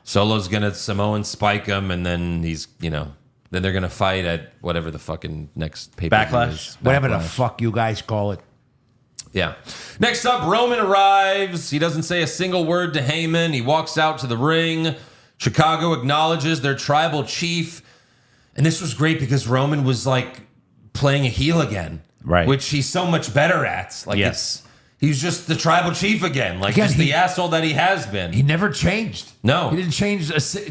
Solo's gonna Samoan spike him, and then then they're gonna fight at whatever the fucking next pay Backlash? is. Whatever the Backlash. fuck you guys call it. Yeah. Next up, Roman arrives. He doesn't say a single word to Heyman. He walks out to the ring. Chicago acknowledges their tribal chief. And this was great because Roman was like playing a heel again. Right. Which he's so much better at. Like Yes. he's just the tribal chief again. Like Again, just he- the asshole that he has been. He never changed. No. he didn't change.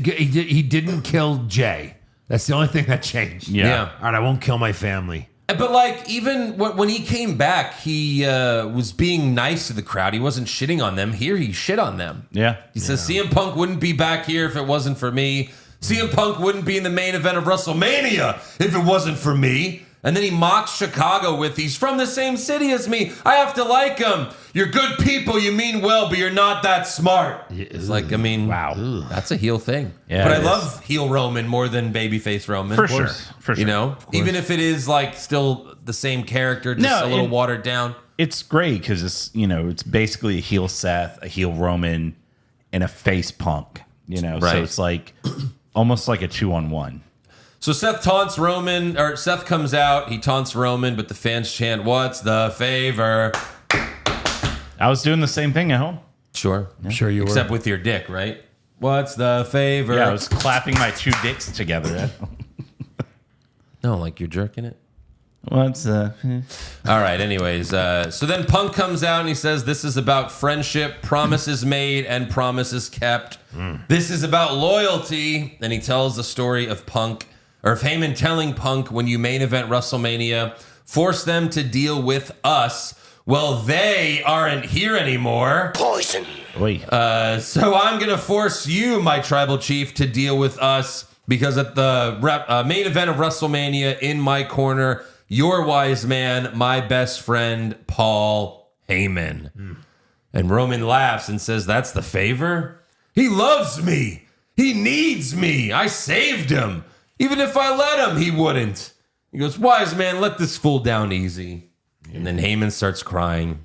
He didn't kill Jay. That's the only thing that changed. Yeah. All right, I won't kill my family. But like even when he came back, he was being nice to the crowd. He wasn't shitting on them. Here he shit on them. yeah. He says CM Punk wouldn't be back here if it wasn't for me. CM Punk wouldn't be in the main event of WrestleMania if it wasn't for me. And then he mocks Chicago with, he's from the same city as me. I have to like him. You're good people. You mean well, but you're not that smart. It's like, I mean, Wow. that's a heel thing. Yeah, but I it is. love heel Roman more than babyface Roman. For Of course. sure. For sure. You know, even if it is like still the same character, just No, a little and- watered down. It's great because it's basically a heel Seth, a heel Roman, and a face Punk. So Right. it's like almost like a 2-on-1. So Seth taunts Roman, or Seth comes out, he taunts Roman, but the fans chant, "What's the favor?" I was doing the same thing at home. Sure. I'm sure you Except with your dick, right? What's the favor? Yeah, I was clapping my two dicks together. No, like you're jerking it. What's All right, anyways. So then Punk comes out and he says, this is about friendship, promises made, and promises kept. This is about loyalty. And he tells the story of Punk, or of Heyman telling Punk, when you main event WrestleMania, force them to deal with us. Well, they aren't here anymore. Poison. So I'm going to force you, my tribal chief, to deal with us, because at the main event of WrestleMania, in my corner, your wise man, my best friend, Paul Heyman. And Roman laughs and says, that's the favor? He loves me. He needs me. I saved him. Even if I let him, he wouldn't. He goes, wise man, let this fool down easy. And then Heyman starts crying.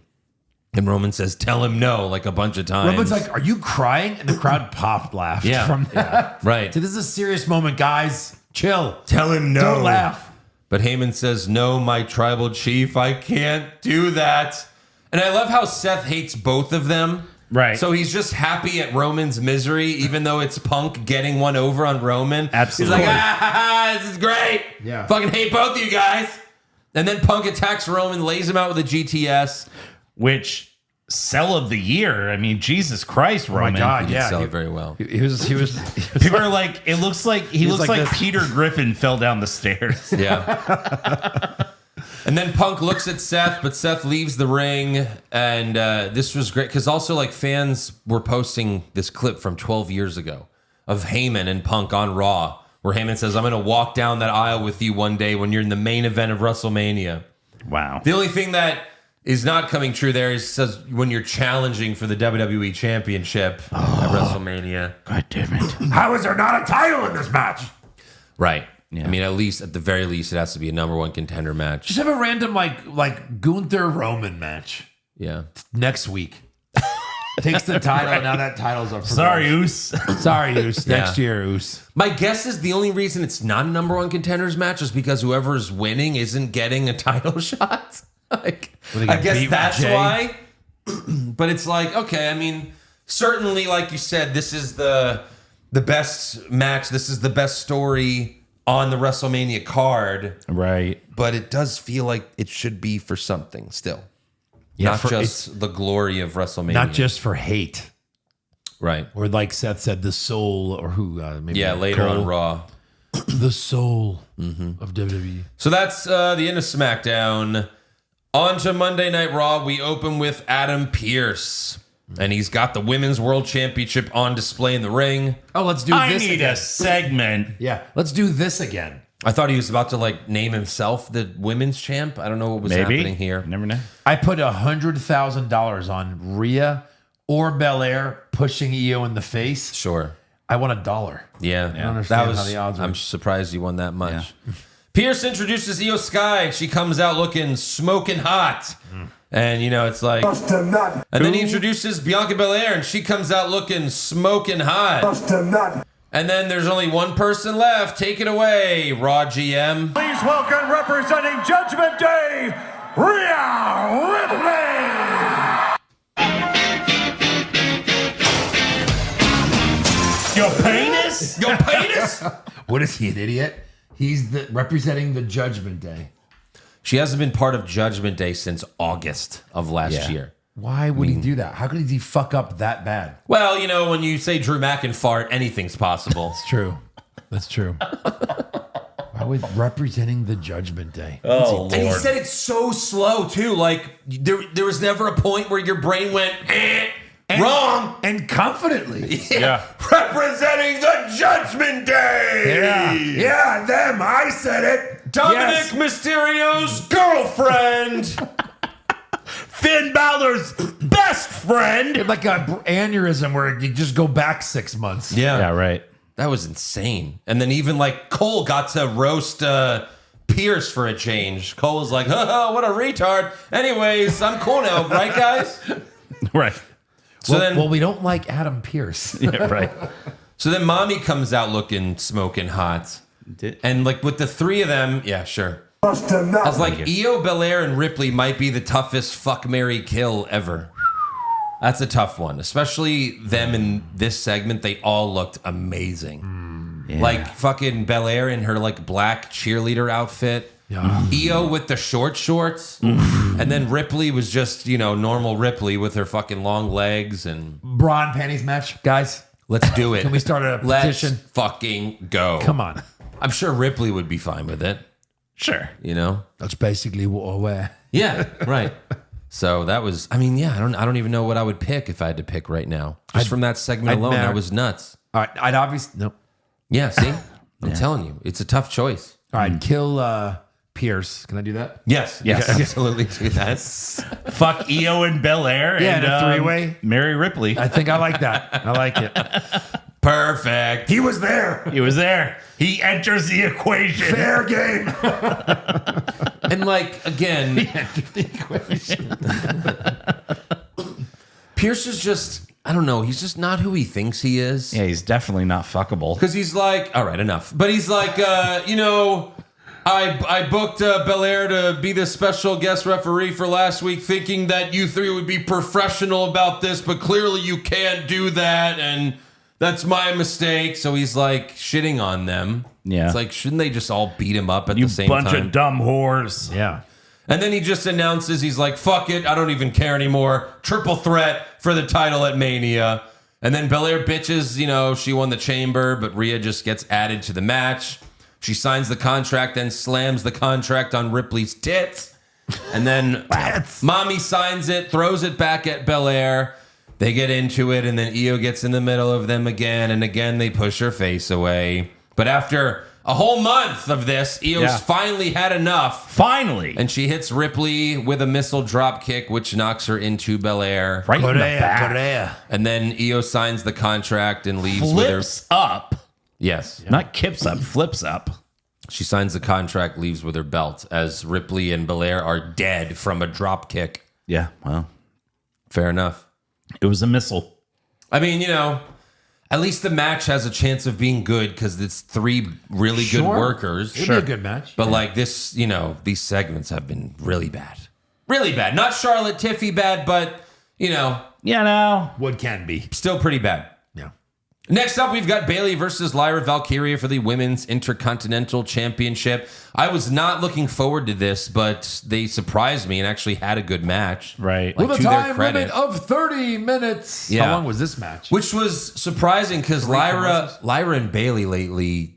And Roman says, tell him no, like a bunch of times. Roman's like, are you crying? And the crowd popped laughed Yeah. from that. Right. So this is a serious moment, guys. Chill. Tell him no. Don't laugh. But Heyman says, no, my tribal chief, I can't do that. And I love how Seth hates both of them. Right. So he's just happy at Roman's misery, even though it's Punk getting one over on Roman. Absolutely. He's like, this is great. Yeah. Fucking hate both of you guys. And then Punk attacks Roman, lays him out with a GTS. Which sell of the year? I mean, Jesus Christ, Roman. my God, He did yeah. sell it very well. He was People are like, it looks like he looks like like this. Peter Griffin fell down the stairs. Yeah. And then Punk looks at Seth, but Seth leaves the ring. And this was great because also, like, fans were posting this clip from 12 years ago of Heyman and Punk on Raw, where Heyman says, I'm going to walk down that aisle with you one day when you're in the main event of WrestleMania. Wow. The only thing that is not coming true there is says when you're challenging for the WWE Championship at WrestleMania. God damn it. How is there not a title in this match? Right. Yeah. I mean, at the very least, it has to be a number one contender match. just have a random like Gunther Roman match Yeah. next week. Takes the title. Right. Now that title's up. For Sorry, grabs. Oos. Sorry, Oos. Yeah. Next year, Oos. My guess is the only reason it's not a number one contenders match is because whoever's winning isn't getting a title shot. Like, Well, they I get guess beat that's with Jey. why. But it's like, okay, I mean, certainly, like you said, this is the best match. This is the best story on the WrestleMania card. Right. But it does feel like it should be for something still. Yeah, Not for- just the glory of WrestleMania. Not just for hate, right. or like Seth said, the soul, or who? Maybe Yeah, later Cole. on Raw. The soul of WWE. So that's the end of SmackDown. On to Monday Night Raw. We open with Adam Pearce. And he's got the Women's World Championship on display in the ring. Oh, let's do I this need again. a segment. Yeah, let's do this again. I thought he was about to like name himself the women's champ. I don't know what was Maybe. happening here. Never know. I put $100,000 on Rhea or Belair pushing Io in the face. Sure. I want $1. Yeah. I don't understand how the odds I'm work. surprised you won that much. Pierce introduces Io Sky. She comes out looking smoking hot. And, you know, it's like... And then he introduces Bianca Belair, and she comes out looking smoking hot. And then there's only one person left. Take it away, Raw GM. Please welcome representing Judgment Day, Rhea Ripley. Your penis? Your penis? What is he, an idiot? He's representing the Judgment Day. She hasn't been part of Judgment Day since August of last year. Why would he do that? How could he fuck up that bad? Well, you know, when you say Drew McIntyre, anything's possible. It's true. That's true. Why would representing the Judgment Day? Oh, And he Lord. said it so slow, too. Like, there was never a point where your brain went, wrong. And confidently. Yeah. Representing the Judgment Day. Yeah, them. I said it. Dominic Mysterio's girlfriend. Finn Balor's best friend. Like an aneurysm where you just go back 6 months. Yeah. right. That was insane. And then even, like, Cole got to roast Pierce for a change. Cole was like, what a retard. Anyways, I'm cool now, right, guys? Right. So Well, we don't like Adam Pearce. Yeah, right. So then Mommy comes out looking smoking hot. And like with the three of them, yeah, sure. I was like, Io, Belair, and Ripley might be the toughest fuck, marry, kill ever. That's a tough one. Especially them in this segment. They all looked amazing. Yeah. Like fucking Belair in her like black cheerleader outfit. Yeah. Io with the short shorts. And then Ripley was just, normal Ripley with her fucking long legs. And Braun panties match, guys. let's do it. Can we start a Let's petition? fucking go. Come on. I'm sure Ripley would be fine with it, Sure. That's basically what I wear. Yeah, right. So that was, I don't even know what I would pick if I had to pick right now. Just from that segment I'd alone, that marry- was nuts. All right, I'd obviously no. Yeah, see? I'm telling you, it's a tough choice. All right, kill Pierce. Can I do that? Yes, Yes. absolutely do that. Fuck Io and Belair. Yeah, and in a three-way. Mary Ripley. I think I like that. I like it. Perfect. He was there. He was there. He enters the equation. Fair game. And again, Pierce is just, I don't know, he's just not who he thinks he is. Yeah, he's definitely not fuckable. Because he's like, all right, enough. But he's like, I booked Belair to be the special guest referee for last week, thinking that you three would be professional about this, but clearly you can't do that, and that's my mistake. So he's like shitting on them. Yeah. It's like, shouldn't they just all beat him up at You the same bunch time? of dumb whores. Yeah. And then he just announces, he's like, fuck it, I don't even care anymore. Triple threat for the title at Mania. And then Belair bitches, she won the chamber, but Rhea just gets added to the match. She signs the contract, then slams the contract on Ripley's tits. And then Mommy signs it, throws it back at Belair. They get into it, and then Io gets in the middle of them again, and again they push her face away. But after a whole month of this, Io's finally had enough. Finally. And she hits Ripley with a missile drop kick, which knocks her into Belair. Right in the back. Correa. And then Io signs the contract and leaves with her. Flips up. Yes. Not kips up, flips up. She signs the contract, leaves with her belt, as Ripley and Belair are dead from a drop kick. Yeah, well, Fair enough. it was a missile. I mean, at least the match has a chance of being good because it's three really good workers. It'd be a good match. But this, these segments have been really bad. Really bad. Not Charlotte Tiffy bad, but, What can be. still pretty bad. Yeah. Next up, we've got Bayley versus Lyra Valkyria for the Women's Intercontinental Championship. I was not looking forward to this, but they surprised me and actually had a good match. Right. Like, With a to their time credit. limit of 30 minutes. Yeah. How long was this match? Which was surprising because Lyra and Bayley lately,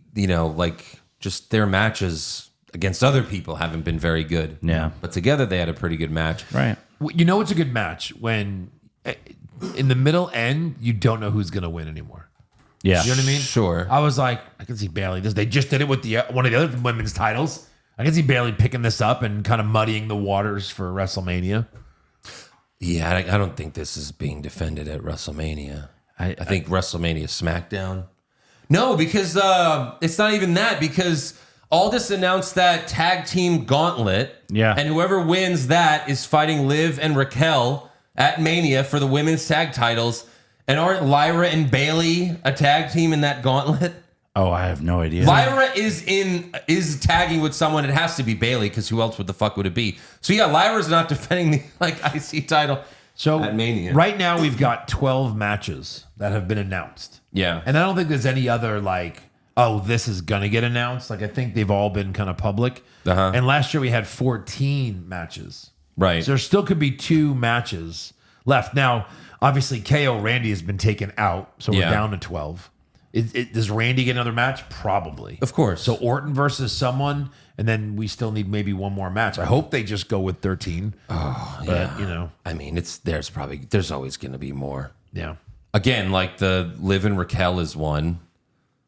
just their matches against other people haven't been very good. Yeah. But together they had a pretty good match. Right. You know it's a good match when in the middle end, you don't know who's going to win anymore. Yeah. You know what I mean? Sure. I was like, I can see Bayley. They just did it with the one of the other women's titles. I can see Bayley picking this up and kind of muddying the waters for WrestleMania. Yeah, I don't think this is being defended at WrestleMania. I think WrestleMania SmackDown. No, because it's not even that, because Aldis announced that tag team gauntlet. Yeah. And whoever wins that is fighting Liv and Raquel at Mania for the women's tag titles. And aren't Lyra and Bayley a tag team in that gauntlet? Oh, I have no idea. Lyra is tagging with someone. It has to be Bayley, because who else would the fuck would it be? So yeah, Lyra's not defending the IC title at Mania. Right now we've got 12 matches that have been announced. Yeah. And I don't think there's any other this is going to get announced. I think they've all been kind of public. Uh-huh. And last year we had 14 matches. Right. So there still could be 2 matches left. Now, obviously, KO Randy has been taken out, so we're down to 12. Does Randy get another match? Probably. Of course. So Orton versus someone, and then we still need maybe one more match. I hope they just go with 13. Oh, But, yeah. I mean, there's always going to be more. Yeah. Again, the Liv and Raquel is one.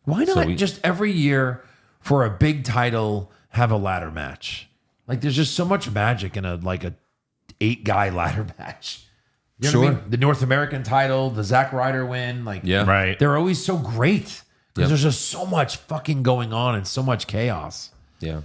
Why not we- just every year for a big title have a ladder match? There's just so much magic in a 8-guy ladder match. You know what I Sure. mean? The North American title, the Zack Ryder win, Yeah. Right. they're always so great because Yep. there's just so much fucking going on and so much chaos. Yeah.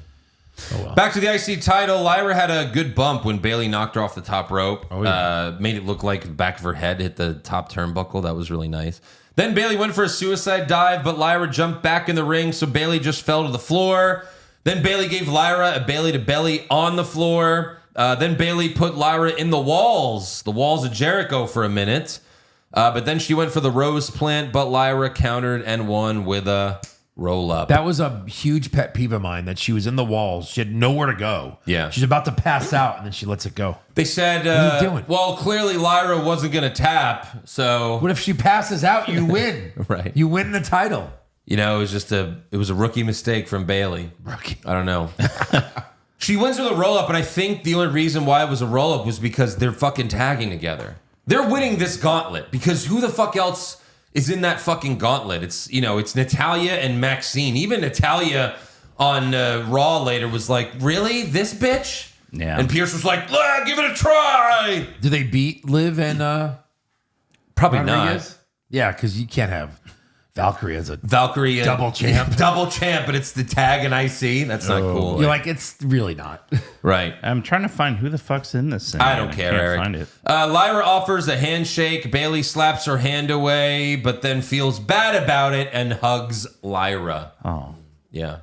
Oh, well. Back to the IC title. Lyra had a good bump when Bayley knocked her off the top rope. Oh, yeah. Made it look like the back of her head hit the top turnbuckle. That was really nice. Then Bayley went for a suicide dive, but Lyra jumped back in the ring, so Bayley just fell to the floor. Then Bayley gave Lyra a Bayley to belly on the floor. Then Bayley put Lyra in the walls of Jericho for a minute. But then she went for the rose plant, but Lyra countered and won with a roll up. That was a huge pet peeve of mine, that she was in the walls. She had nowhere to go. Yeah. She's about to pass out, and then she lets it go. They said, What are you doing? well, clearly Lyra wasn't going to tap, so What if she passes out? You win. Right. You win the title. it was a rookie mistake from Bailey. Rookie. I don't know. She wins with a roll up, and I think the only reason why it was a roll up was because they're fucking tagging together. They're winning this gauntlet because who the fuck else is in that fucking gauntlet? It's it's Natalya and Maxine. Even Natalya on Raw later was like, "Really, this bitch?" Yeah. And Pierce was like, "Give it a try." Do they beat Liv and Probably Rodriguez? not. Yeah, because you can't have Valkyria as a Valkyria double champ. double champ, but it's the tag and IC. That's not cool. You're like, it's really not. Right. I'm trying to find who the fuck's in this thing. I don't care, can't Eric. find it. Lyra offers a handshake. Bailey slaps her hand away, but then feels bad about it and hugs Lyra. Oh. Yeah.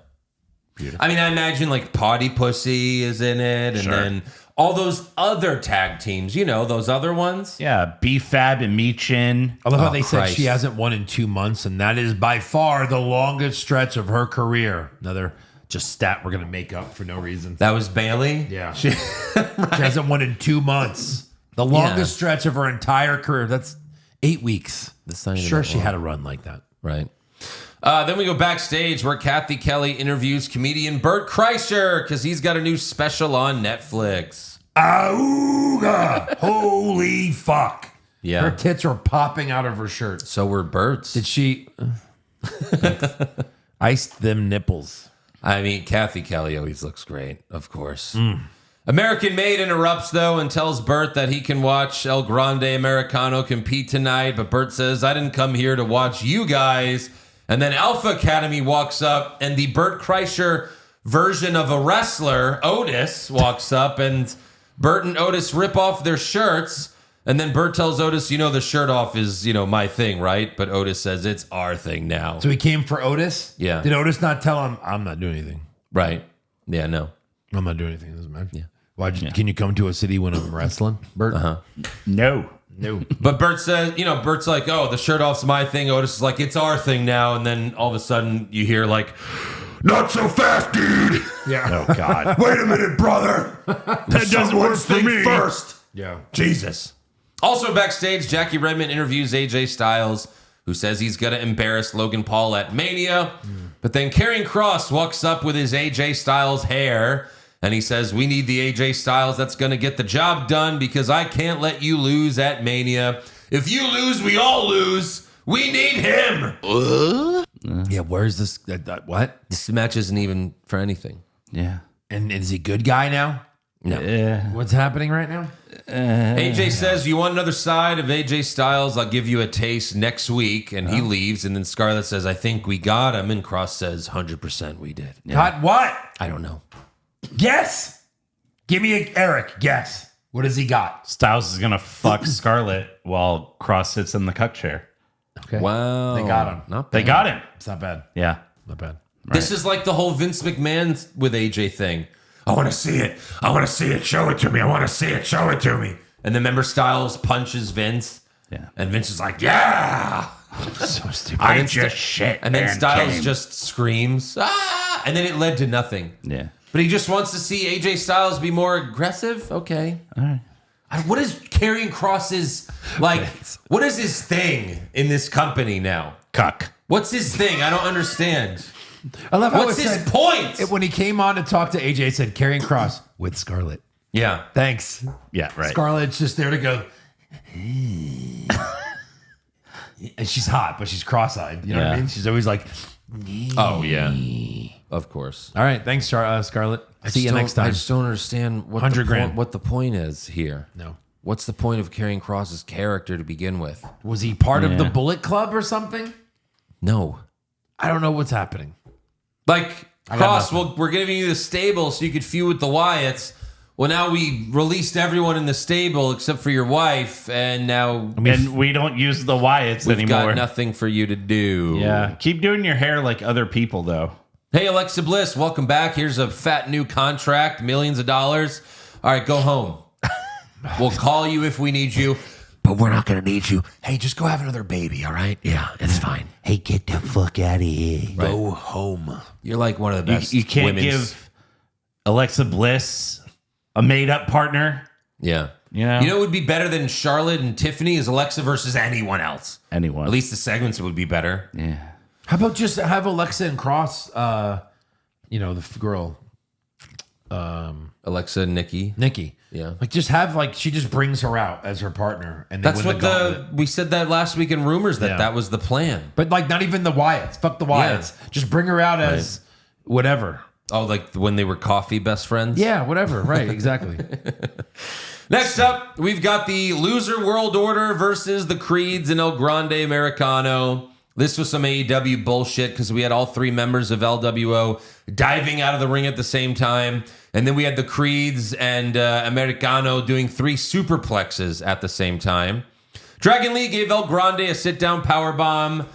Beautiful. I mean, I imagine like Potty Pussy is in it, and then all those other tag teams, those other ones. Yeah, B-Fab and Michin. I love how they Christ. said she hasn't won in 2 months, and that is by far the longest stretch of her career. Another just stat we're going to make up for no reason. That was Bailey. Yeah. She hasn't won in 2 months. The longest stretch of her entire career. That's 8 weeks. That's not even Sure, that she long. had a run like that. Right. Then we go backstage where Kathy Kelly interviews comedian Bert Kreischer because he's got a new special on Netflix. Auga! Holy fuck. Yeah. Her tits were popping out of her shirt. So were Bert's. Did she iced them nipples? I mean, Kathy Kelly always looks great, of course. American Maid interrupts, though, and tells Bert that he can watch El Grande Americano compete tonight, but Bert says, I didn't come here to watch you guys. And then Alpha Academy walks up, and the Bert Kreischer version of a wrestler, Otis, walks up, and Bert and Otis rip off their shirts. And then Bert tells Otis, the shirt off is, my thing, right? But Otis says it's our thing now. So he came for Otis? Yeah. Did Otis not tell him, I'm not doing anything? Right. Yeah, no. I'm not doing anything. It doesn't matter. Yeah. Can you come to a city when I'm wrestling, Bert? No. No. But Bert says, Bert's like, oh, the shirt off's my thing. Otis is like, it's our thing now. And then all of a sudden you hear like, Not so fast, dude. Yeah. Oh, God. Wait a minute, brother. That doesn't work for me. First. Yeah. Jesus. Also backstage, Jackie Redmond interviews AJ Styles, who says he's going to embarrass Logan Paul at Mania. But then Karrion Kross walks up with his AJ Styles hair, and he says, we need the AJ Styles that's going to get the job done because I can't let you lose at Mania. If you lose, we all lose. We need him. Yeah, where's this? What? This match isn't even for anything. Yeah. And is he a good guy now? No. What's happening right now? AJ says, you want another side of AJ Styles? I'll give you a taste next week. And he leaves. And then Scarlett says, I think we got him. And Cross says, 100% we did. Got what? I don't know. Guess. Give me Eric. Guess. What has he got? Styles is going to fuck Scarlett while Cross sits in the cuck chair. Okay. Wow. They got him. Not bad. They got him. It's not bad. Yeah. Not bad. This is like the whole Vince McMahon with AJ thing. I want to see it. I want to see it. Show it to me. I want to see it. Show it to me. And then remember Styles punches Vince. Yeah. And Vince is like, yeah. So stupid. I just shit. And then and Styles came. just screams, ah. And then it led to nothing. Yeah. But he just wants to see AJ Styles be more aggressive. Okay. All right. What is Karrion Kross's, like, what is his thing in this company now? Cuck. What's his thing? I don't understand. I love how What's it his said, point? when he came on to talk to AJ, it said Karrion Kross with Scarlett. Yeah. Thanks. Yeah, right. Scarlett's just there to go. And she's hot, but she's cross-eyed. You know what I Yeah. mean? She's always like, Oh, yeah. Of course. all right, thanks, Scarlett. See you next I time. just don't understand what 100 the grand. point, what the point is here. No. What's the point of Karrion Kross's character to begin with? Was he part of the Yeah. Bullet Club or something? No. I don't know what's happening. Like, I got Cross, nothing. well, we're giving you the stable so you could feud with the Wyatts. Well, now we released everyone in the stable except for your wife, and now And we don't use the Wyatts we've anymore. got nothing for you to do. Yeah. Keep doing your hair like other people, though. Hey, Alexa Bliss, welcome back. Here's a fat new contract, millions of dollars. All right, go home. We'll call you if we need you. but we're not going to need you. Hey, just go have another baby, all right? Yeah, it's fine. Hey, get the fuck out of here. Right. Go home. You're like one of the best. You can't women's- give Alexa Bliss a made-up partner. Yeah. You know? You know what would be better than Charlotte and Tiffany is Alexa versus anyone else. Anyone. At least the segments would be better. Yeah. How about just have Alexa and Cross, the girl, Alexa and Nikki. Nikki. Yeah. Like just have she just brings her out as her partner and they That's win what the gauntlet. we said that last week in rumors that Yeah. that was the plan. But not even the Wyatts. Fuck the Wyatts. Just bring her out as whatever. Oh, like when they were coffee best friends? Yeah, whatever. Right, exactly. Next up, we've got the Loser World Order versus the Creeds and El Grande Americano. This was some AEW bullshit because we had all three members of LWO diving out of the ring at the same time. And then we had the Creeds and Americano doing 3 superplexes at the same time. Dragon Lee gave El Grande a sit-down powerbomb.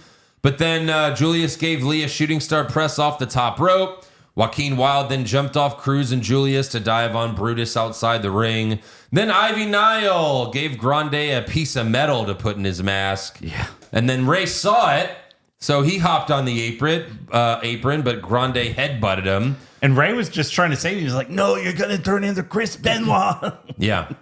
But then Julius gave Lee a shooting star press off the top rope. Joaquin Wilde then jumped off Cruz and Julius to dive on Brutus outside the ring. Then Ivy Nile gave Grande a piece of metal to put in his mask. Yeah. And then Ray saw it, so he hopped on the apron, but Grande headbutted him. And Ray was just trying to save him. He was like, no, you're going to turn into Chris Benoit. Yeah.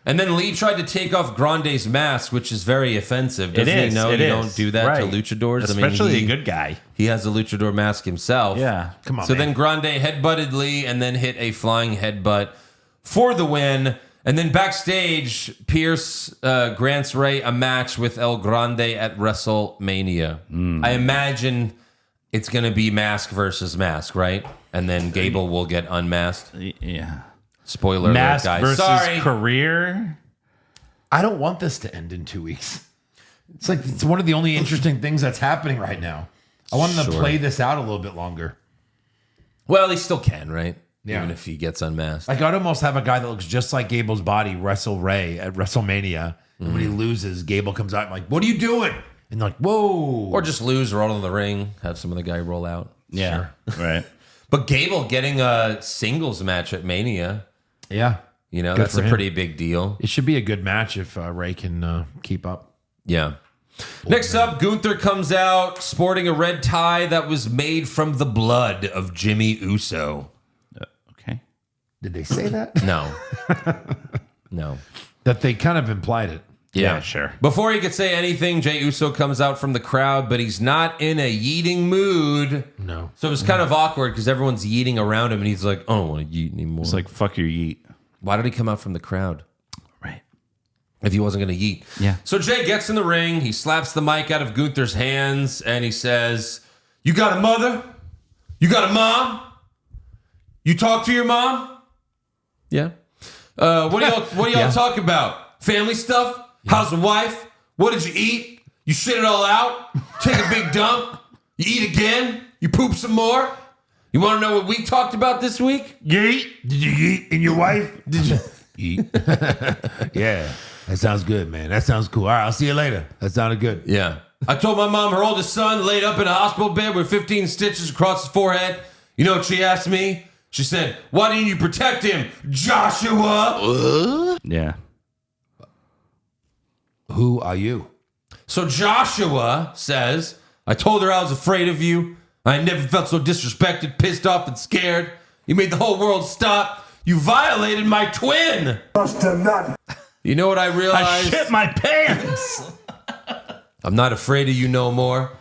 And then Lee tried to take off Grande's mask, which is very offensive. Doesn't he know you don't do that to luchadors? Especially a good guy. He has a luchador mask himself. Yeah. Come on, So man. then Grande headbutted Lee and then hit a flying headbutt for the win. And then backstage, Pierce grants Ray a match with El Grande at WrestleMania. I imagine it's going to be mask versus mask, right? And then Gable will get unmasked. Yeah. Spoiler Mask alert, guys. versus Sorry. career. I don't want this to end in 2 weeks. It's one of the only interesting things that's happening right now. I want them to Sure. play this out a little bit longer. Well, he still can, right? Yeah. Even if he gets unmasked. I'd almost have a guy that looks just like Gable's body wrestle Ray at WrestleMania. And when he loses, Gable comes out and like, what are you doing? And they're like, whoa. Or just lose, roll in the ring, have some of the guy roll out. Yeah. Right. But Gable getting a singles match at Mania, yeah. you know, Good that's for a him. pretty big deal. It should be a good match if Ray can keep up. Yeah. Next up, Gunther comes out sporting a red tie that was made from the blood of Jimmy Uso. Okay. Did they say that? No. No. That they kind of implied it. Yeah, sure. Before he could say anything, Jey Uso comes out from the crowd, but he's not in a yeeting mood. No. So it was kind of awkward because everyone's yeeting around him, and he's like, I don't want to yeet anymore. It's like, fuck your yeet. Why did he come out from the crowd Right. if he wasn't going to yeet? Yeah. So Jay gets in the ring. He slaps the mic out of Gunther's hands, and he says, you got a mother? You got a mom? You talk to your mom? Yeah. What do y'all talk about? Family stuff? How's the wife? What did you eat? You shit it all out? Take a big dump? You eat again? You poop some more? You want to know what we talked about this week? Yeet? Did you eat in your wife? Did you eat? Yeah. That sounds good, man. That sounds cool. All right, I'll see you later. That sounded good. Yeah. I told my mom her oldest son laid up in a hospital bed with 15 stitches across his forehead. You know what she asked me? She said, why didn't you protect him, Joshua? Yeah. Who are you? So Joshua says, I told her I was afraid of you. I never felt so disrespected, pissed off, and scared. You made the whole world stop. You violated my twin. You know what I I realized? shit my pants. I'm not afraid of you no more.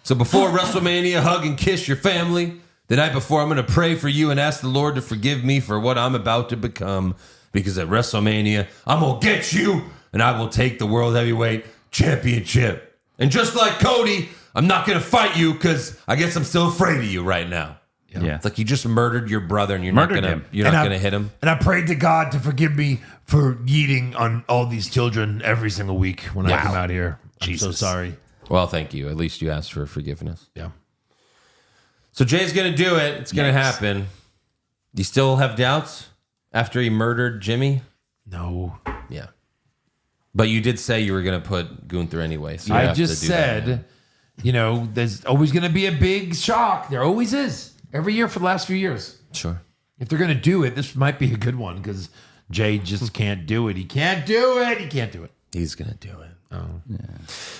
So before WrestleMania, hug and kiss your family. The night before, I'm going to pray for you and ask the Lord to forgive me for what I'm about to become. Because at WrestleMania, I'm going to get you and I will take the World Heavyweight Championship. And just like Cody, I'm not going to fight you because I guess I'm still afraid of you right now. Yeah. It's like you just murdered your brother and you're Murdered not him. going to hit him. And I prayed to God to forgive me for yeeting on all these children every single week when I come out here. I'm so sorry. Well, thank you. At least you asked for forgiveness. Yeah. So Jay's going to do it. It's going to happen. Do you still have doubts after he murdered Jimmy? No. Yeah. But you did say you were going to put Gunther anyway. So you I have to just do that now. said, you know, there's always going to be a big shock. There always is. Every year for the last few years. Sure. If they're going to do it, this might be a good one because Jay just can't do it. He can't do it. He can't do it. He's going to do it. Oh, yeah.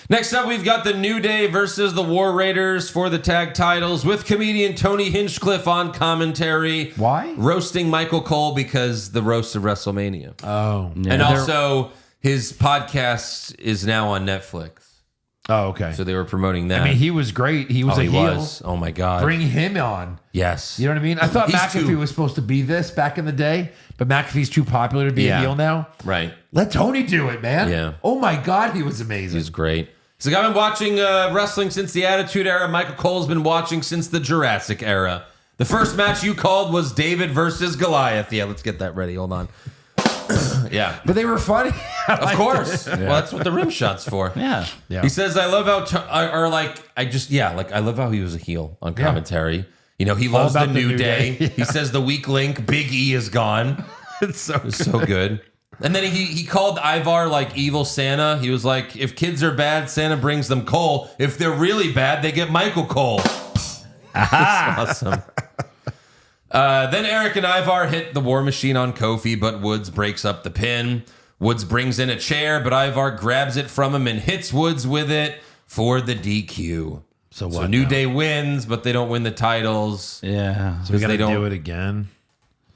Next up, we've got the New Day versus the War Raiders for the tag titles with comedian Tony Hinchcliffe on commentary. Why? Roasting Michael Cole because the roast of WrestleMania. Oh. Yeah. And also, his podcast is now on Netflix. Oh, okay. So they were promoting that. I mean, he was great. He was a heel. Oh, my God. Bring him on. Yes. You know what I mean? I thought He's McAfee was supposed to be this back in the day, but McAfee's too popular to be a heel now. Right. Let Tony do it, man. Yeah. Oh, my God. He was amazing. He's great. He's like, I've been watching wrestling since the Attitude Era. Michael Cole's been watching since the Jurassic Era. The first match you called was David versus Goliath. Yeah, let's get that ready. Hold on. Yeah. But they were funny. Of course. Well, that's what the rim shot's for. Yeah. He says, I love how, I love how he was a heel on commentary. You know, he loves the New Day. He says the weak link, Big E, is gone. It's so good. And then he called Ivar like evil Santa. He was like, if kids are bad, Santa brings them Cole. If they're really bad, they get Michael Cole. That's awesome. Then Eric and Ivar hit the War Machine on Kofi, but Woods breaks up the pin. Woods brings in a chair, but Ivar grabs it from him and hits Woods with it for the DQ. So New Day wins, but they don't win the titles. Yeah. So we got to do it again.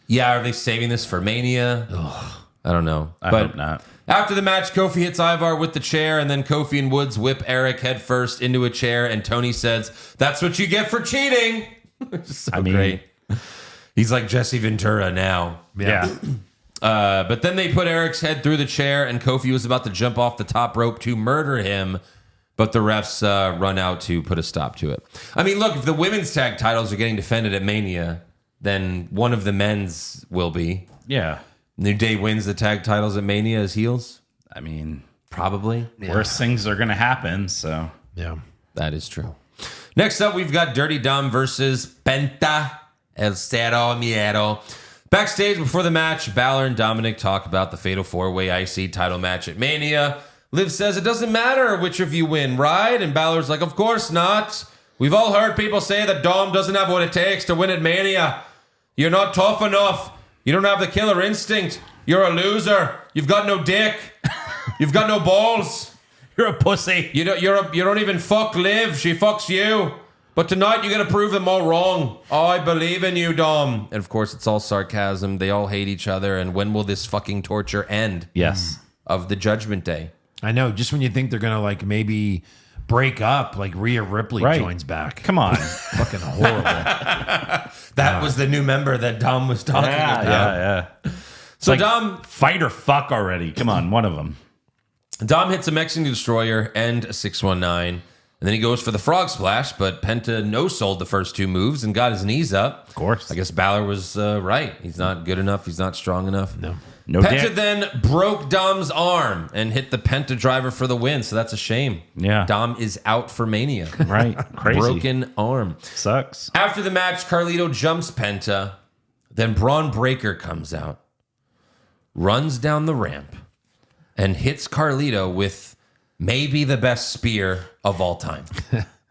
Yeah, are they saving this for Mania? Ugh. I don't know. I hope not. After the match, Kofi hits Ivar with the chair, and then Kofi and Woods whip Eric headfirst into a chair, and Tony says, that's what you get for cheating. Great. He's like Jesse Ventura now. Yeah. But then they put Eric's head through the chair, and Kofi was about to jump off the top rope to murder him, but the refs run out to put a stop to it. I mean, look, if the women's tag titles are getting defended at Mania, then one of the men's will be. Yeah. New Day wins the tag titles at Mania as heels? I mean, probably. Worse things are going to happen, so. Yeah. That is true. Next up, we've got Dirty Dom versus Penta El Cero Miedo. Backstage before the match, Balor and Dominic talk about the Fatal 4-Way IC title match at Mania. Liv says, it doesn't matter which of you win, right? And Balor's like, of course not. We've all heard people say that Dom doesn't have what it takes to win at Mania. You're not tough enough. You don't have the killer instinct. You're a loser. You've got no dick. You've got no balls. You're a pussy. You don't even fuck Liv. She fucks you. But tonight you got to prove them all wrong. I believe in you, Dom. And of course, it's all sarcasm. They all hate each other. And when will this fucking torture end? Yes. Of the Judgment Day. I know. Just when you think they're going to like maybe break up, like Rhea Ripley joins back. Come on. Fucking horrible. That was the new member that Dom was talking about. Yeah. So like, Dom... Fight or fuck already. Come on, one of them. Dom hits a Mexican Destroyer and a 619. And then he goes for the frog splash, but Penta no-sold the first two moves and got his knees up. Of course. I guess Balor was right. He's not good enough. He's not strong enough. No Penta dick. then broke Dom's arm and hit the Penta driver for the win, so that's a shame. Yeah. Dom is out for Mania. Right. Crazy. Broken arm. Sucks. After the match, Carlito jumps Penta. Then Braun Breaker comes out, runs down the ramp, and hits Carlito with maybe the best spear of all time.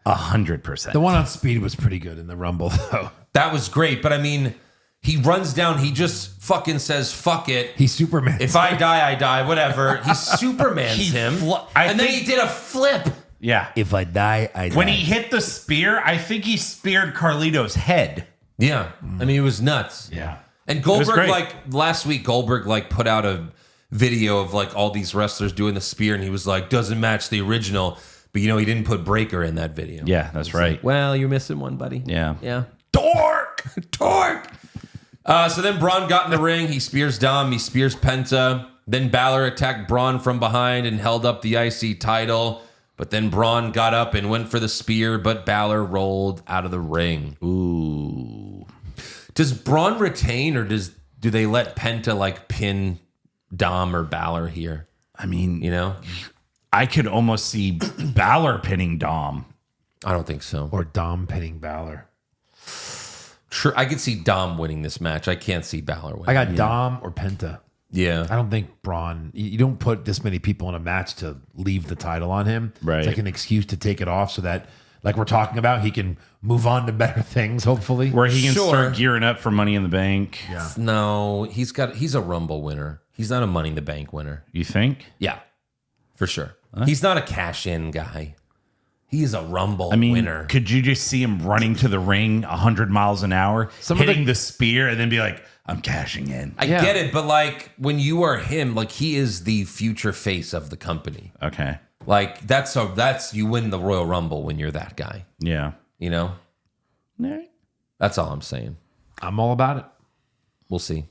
100%. The one on Speed was pretty good in the Rumble, though. That was great, but I mean, he runs down, he just fucking says, fuck it. He Superman. If I die, I die, whatever. He Supermans him. And then he did a flip. Yeah. If I die, I die. When he hit the spear, I think he speared Carlito's head. Yeah. I mean, it was nuts. Yeah. And Goldberg, great. like, last week, Goldberg, like, put out a video of, like, all these wrestlers doing the spear, and he was like, doesn't match the original. But, you know, he didn't put Breaker in that video. Yeah, that's right. Like, well, you're missing one, buddy. Yeah. Yeah. Torque! So then Braun got in the ring. He spears Dom. He spears Penta. Then Balor attacked Braun from behind and held up the IC title. But then Braun got up and went for the spear, but Balor rolled out of the ring. Ooh. Does Braun retain, or do they let Penta, like, pin Dom or Balor here? I mean, You know? I could almost see Balor pinning Dom. I don't think so. Or Dom pinning Balor. Sure, I could see Dom winning this match. I can't see Balor winning. I got Dom or Penta. Yeah. I don't think Braun. You don't put this many people in a match to leave the title on him. Right. It's like an excuse to take it off so that, like we're talking about, he can move on to better things, hopefully. Where he can Sure. start gearing up for Money in the Bank. Yeah. No, he's a Rumble winner. He's not a Money in the Bank winner. You think? Yeah. for sure. He's not a cash-in guy. He is a Rumble winner. Could you just see him running to the ring 100 miles an hour, hitting the spear, and then be like, I'm cashing in? I get it, but like when you are him, like he is the future face of the company. Okay. Like that's you win the Royal Rumble when you're that guy. Yeah. You know? All right. That's all I'm saying. I'm all about it. We'll see.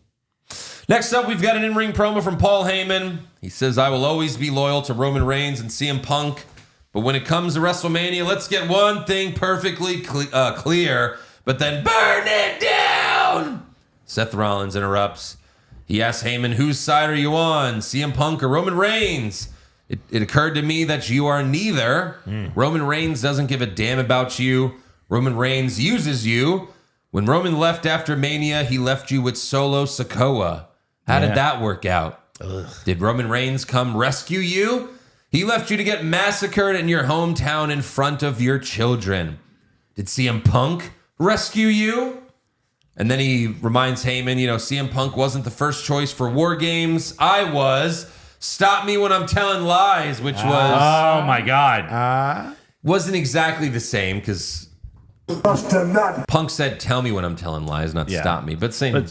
Next up, we've got an in-ring promo from Paul Heyman. He says, I will always be loyal to Roman Reigns and CM Punk, but when it comes to WrestleMania, let's get one thing perfectly clear, but then burn it down. Seth Rollins interrupts. He asks Heyman, whose side are you on, CM Punk or Roman Reigns? It occurred to me that you are neither. Roman Reigns doesn't give a damn about you. Roman Reigns uses you. When Roman left after Mania, he left you with Solo Sikoa. How did that work out? Did Roman Reigns come rescue you? He left you to get massacred in your hometown in front of your children. Did CM Punk rescue you? And then he reminds Heyman, CM Punk wasn't the first choice for War Games. I was. Stop me when I'm telling lies, which was... Oh, my God. Wasn't exactly the same, because Punk said, tell me when I'm telling lies, not stop me. But same...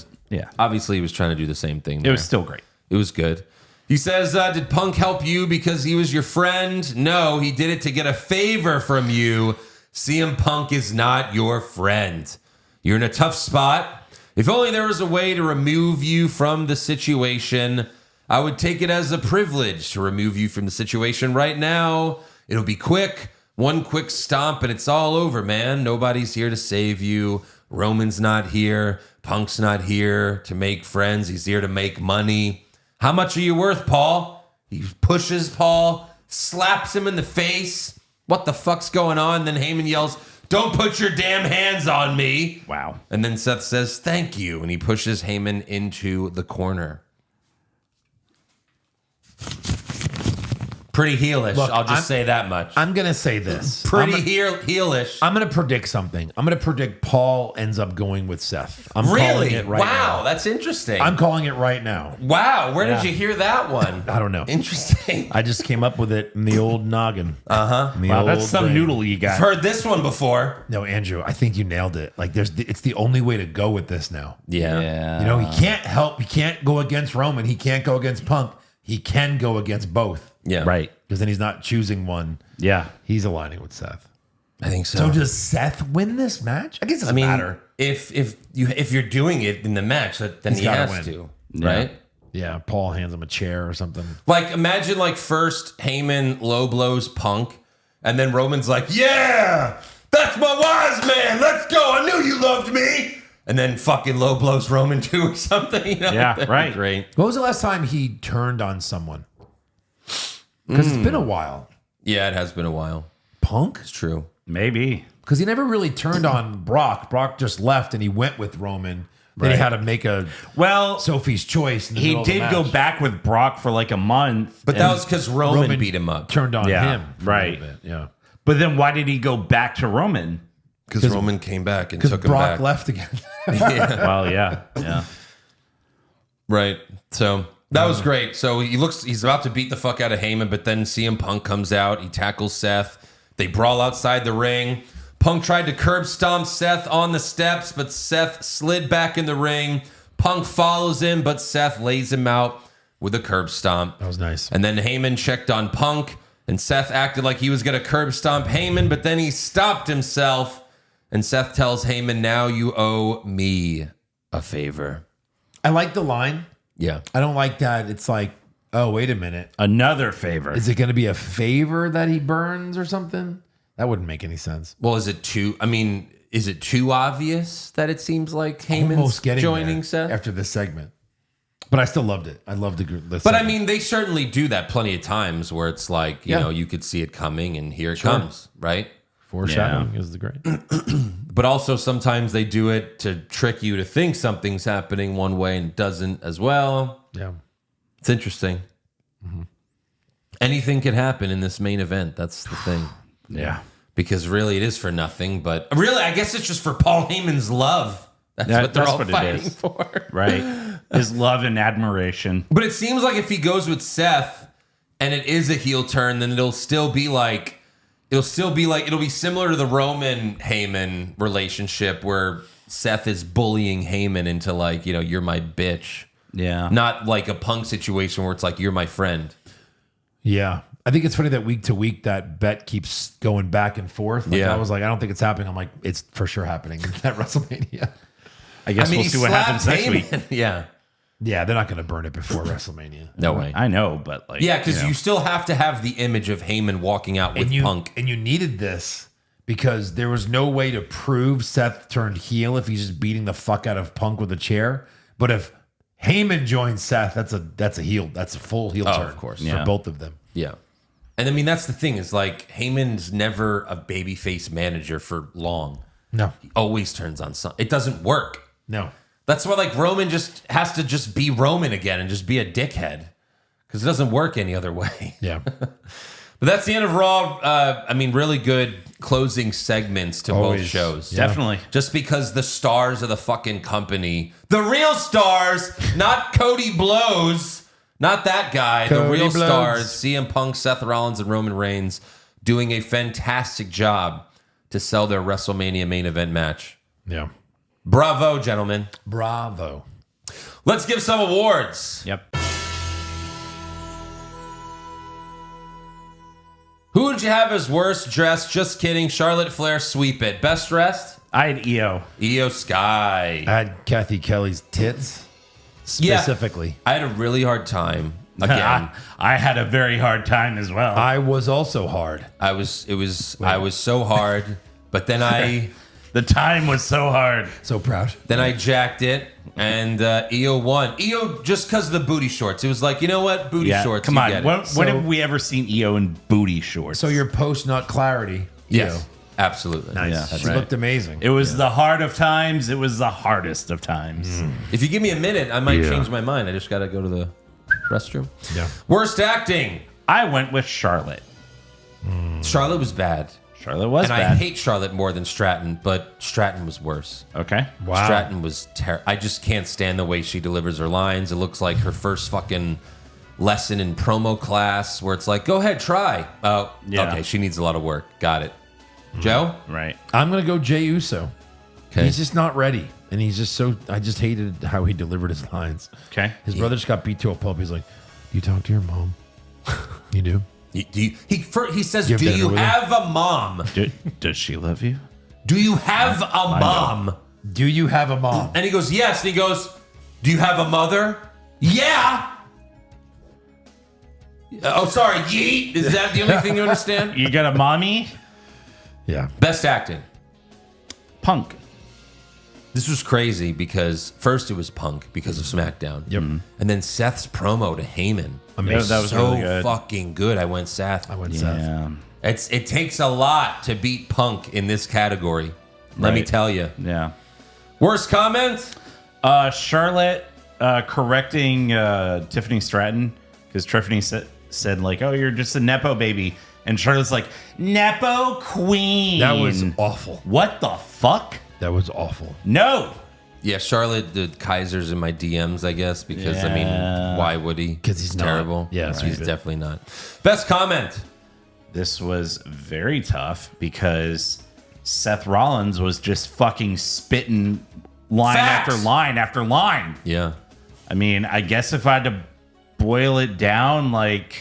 Obviously, he was trying to do the same thing there. It was still great. It was good. He says, did Punk help you because he was your friend? No, he did it to get a favor from you. CM Punk is not your friend. You're in a tough spot. If only there was a way to remove you from the situation... I would take it as a privilege to remove you from the situation right now. It'll be quick. One quick stomp and it's all over, man. Nobody's here to save you. Roman's not here. Punk's not here to make friends. He's here to make money. How much are you worth, Paul? He pushes Paul, slaps him in the face. What the fuck's going on? Then Heyman yells, don't put your damn hands on me. Wow. And then Seth says, thank you. And he pushes Heyman into the corner. Pretty heelish. Look, I'll just say that much. I'm going to say this. Pretty heelish. I'm going to predict something. I'm going to predict Paul ends up going with Seth. I'm calling Really? it right Wow, now. that's interesting. I'm calling it right now. Wow, where did you hear that one? I don't know. Interesting. I just came up with it in the old noggin. Uh-huh. Wow, that's some brain. noodle you got. I've heard this one before. No, Andrew, I think you nailed it. Like, it's the only way to go with this now. Yeah. You know, he can't go against Roman. He can't go against Punk. He can go against both. Yeah. Right. Because then he's not choosing one. Yeah. He's aligning with Seth. I think so. So does Seth win this match? I guess it doesn't matter. If you're doing it in the match, then he gotta has win. to, right? Yeah, Paul hands him a chair or something. Like, imagine first Heyman low blows Punk, and then Roman's like, yeah, that's my wise man. Let's go. I knew you loved me. And then fucking low blows Roman too or something. Yeah, That'd be right. Great. When was the last time he turned on someone? Because it's been a while. Yeah, it has been a while. Punk? It's true. Maybe. Because he never really turned on Brock. Brock just left and he went with Roman. Then he had to make a Sophie's choice. In the He middle of the did go match. back with Brock for like a month. But that was because Roman beat him up. Turned on Yeah, him. For right. A little bit. Yeah. But then why did he go back to Roman? Because Roman came back and Because took him Brock back. left again. Well, yeah. Yeah. Right. So that was great. So he's about to beat the fuck out of Heyman, but then CM Punk comes out. He tackles Seth. They brawl outside the ring. Punk tried to curb stomp Seth on the steps, but Seth slid back in the ring. Punk follows him, but Seth lays him out with a curb stomp. That was nice. And then Heyman checked on Punk, and Seth acted like he was going to curb stomp Heyman, but then he stopped himself. And Seth tells Heyman, now you owe me a favor. I like the line. Yeah. I don't like that. It's like, oh, wait a minute. Another favor. Is it going to be a favor that he burns or something? That wouldn't make any sense. Well, is it too obvious that it seems like Heyman's Almost getting joining there Seth? after this segment. But I still loved it. I loved the But segment. I mean, they certainly do that plenty of times where it's like, you know, you could see it coming and here it comes, right? Foreshadowing is the great. But also sometimes they do it to trick you to think something's happening one way and it doesn't as well. Yeah. It's interesting. Anything could happen in this main event. That's the thing. Yeah. Because really it is for nothing. But really, I guess it's just for Paul Heyman's love. That's what they're all fighting for. Right. His love and admiration. But it seems like if he goes with Seth and it is a heel turn, then it'll be similar to the Roman Heyman relationship where Seth is bullying Heyman into like, you're my bitch. Yeah. Not like a Punk situation where it's like, you're my friend. Yeah. I think it's funny that week to week that bet keeps going back and forth. Like, Yeah. I was like, I don't think it's happening. I'm like, it's for sure happening at WrestleMania. I guess we'll he see what happens slapped next week. Heyman. Yeah. Yeah, they're not going to burn it before WrestleMania. No way. I know, but like, Yeah, because you still have to have the image of Heyman walking out with Punk. And you needed this because there was no way to prove Seth turned heel if he's just beating the fuck out of Punk with a chair. But if Heyman joins Seth, that's a heel. That's a full heel turn. Of course. For both of them. Yeah. And I mean, that's the thing is like Heyman's never a babyface manager for long. No. He always turns on something. It doesn't work. No. That's why like Roman just has to just be Roman again and just be a dickhead because it doesn't work any other way. Yeah. But that's the end of Raw. Really good closing segments to both shows. definitely. Just because the stars of the fucking company, the real stars, not Cody Blows, not that guy, the Cody real Blows. stars, CM Punk, Seth Rollins, and Roman Reigns doing a fantastic job to sell their WrestleMania main event match. Yeah. Bravo, gentlemen. Bravo. Let's give some awards. Yep. Who did you have as worst dressed? Just kidding. Charlotte Flair, sweep it. Best dressed? I had EO. Io Sky. I had Kathy Kelly's tits specifically. I had a really hard time. Again, I had a very hard time as well. I was also hard. I was so hard, but then The time was so hard. So proud. then I jacked it, and Io won. Io just because of the booty shorts. It was like, you know what, booty shorts. Come you on. get it. When have we ever seen EO in booty shorts? So your post nut clarity. Yes, absolutely. Nice. Yeah, She right. looked amazing. It was the hard of times. It was the hardest of times. If you give me a minute, I might change my mind. I just got to go to the restroom. Yeah. Worst acting. I went with Charlotte. Charlotte was bad. Charlotte was And bad. I hate Charlotte more than Stratton, but Stratton was worse. Okay. Wow. Stratton was terrible. I just can't stand the way she delivers her lines. It looks like her first fucking lesson in promo class where it's like, go ahead, try. Oh, Yeah. okay. She needs a lot of work. Got it. Joe? Right. I'm going to go Jey Uso. Okay. He's just not ready. And he's just so, I just hated how he delivered his lines. Okay. His brother just got beat to a pulp. He's like, you talk to your mom? You do? He says, You have do dinner you with her?" have a mom? Does she love you? Do you have a mom? Do you have a mom? And he goes, yes. And he goes, do you have a mother? Yeah. Oh, sorry. Yeet. Is that the only thing you understand? You got a mommy? Yeah. Best acting. Punk. This was crazy because first it was Punk because of SmackDown. Yep. And then Seth's promo to Heyman. Amazing. That was so really good. fucking good. I went Seth. I went Seth. Yeah. It takes a lot to beat Punk in this category. Let me Right. tell you. Yeah. Worst comment? Charlotte correcting Tiffany Stratton because Tiffany said like, "Oh, you're just a nepo baby," and Charlotte's like, "Nepo queen." That was awful. What the fuck? That was awful. No. Yeah, Charlotte did Kaiser's in my DMs, I guess, because I mean, Yeah. why would he? 'Cause he's not. terrible. Yeah, he's stupid. definitely not. Best comment? This was very tough because Seth Rollins was just fucking spitting line Facts. after line after line. Yeah. I mean, I guess if I had to boil it down, like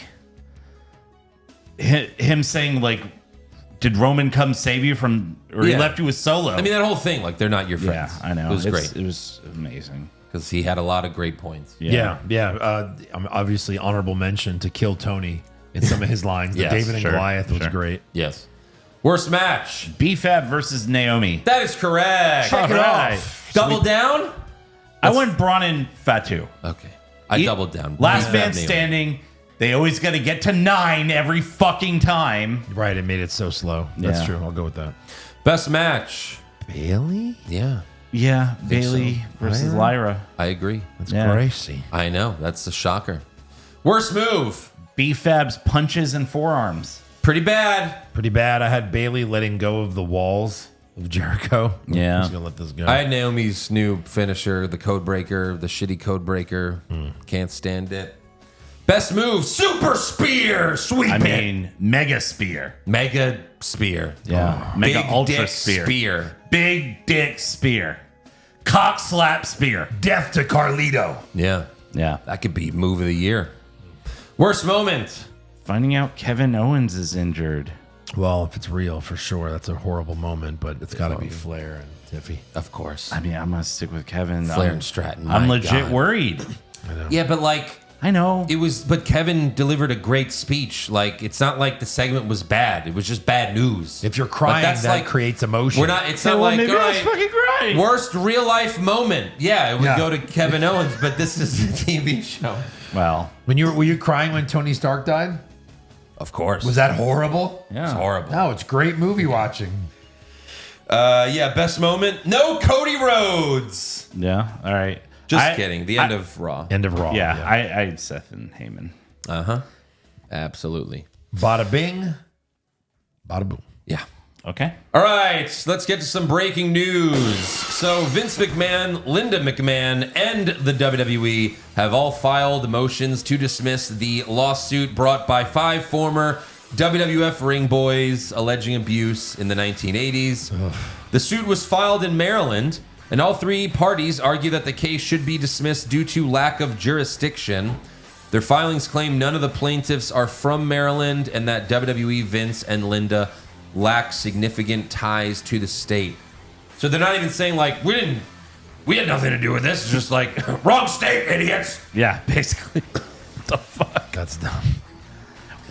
him saying like, "Did Roman come save you from?" Or he Yeah. left you with Solo. I mean, that whole thing, like, they're not your yeah, friends. I know. It was great It was amazing. because he had a lot of great points. Yeah. Obviously, honorable mention to Kill Tony in some of his lines. The Yes, David and sure, Goliath was sure. great. Yes. Worst match? BFAB versus Naomi. That is correct. Check it off. Double down? I went Braun and Fatu. Okay. I doubled down. Last BFAB man Naomi. standing. They always got to get to 9 every fucking time. Right. It made it so slow. That's Yeah. true. I'll go with that. Best match? Bailey? Yeah. Yeah, Bailey versus Lyra. I agree. That's Yeah. crazy. I know. That's the shocker. Worst move? BFAB's punches and forearms. Pretty bad. Pretty bad. I had Bailey letting go of the walls of Jericho. Yeah. I'm just going to let this go. I had Naomi's new finisher, the code breaker, the shitty code breaker. Can't stand it. Best move, super spear, sweep I it. mean, mega spear. Mega spear. Yeah. Mega Big ultra dick spear. Big dick spear. Cock slap spear. Death to Carlito. Yeah. Yeah. That could be move of the year. Worst moment. Finding out Kevin Owens is injured. Well, if it's real, for sure, that's a horrible moment, but it's got to be Flair and Tiffy. Of course. I mean, I'm going to stick with Kevin. Flair and Stratton. I'm my legit God. worried. Yeah, but like, I know. but Kevin delivered a great speech. Like, it's not like the segment was bad. It was just bad news. If you're crying, But that creates emotion. We're not, it's not well, like, maybe all I was right, fucking crying. worst real life moment. Yeah, it would Yeah. go to Kevin Owens, but this is a TV show. Well, Were you crying when Tony Stark died? Of course. Was that horrible? yeah. It's horrible. No, it's great movie watching. Yeah, best moment. No Cody Rhodes. Yeah. All right. Just kidding. The end of Raw. End of Raw. Yeah. I Seth and Heyman. Absolutely. Bada bing, bada boom. Yeah. Okay. All right, let's get to some breaking news. So Vince McMahon, Linda McMahon, and the WWE have all filed motions to dismiss the lawsuit brought by 5 former WWF ring boys alleging abuse in the 1980s. The suit was filed in Maryland, and all 3 parties argue that the case should be dismissed due to lack of jurisdiction. Their filings claim none of the plaintiffs are from Maryland and that WWE, Vince, and Linda lack significant ties to the state. So they're not even saying like, we had nothing to do with this. It's just like, wrong state, idiots. Yeah. Basically. What the fuck? That's dumb.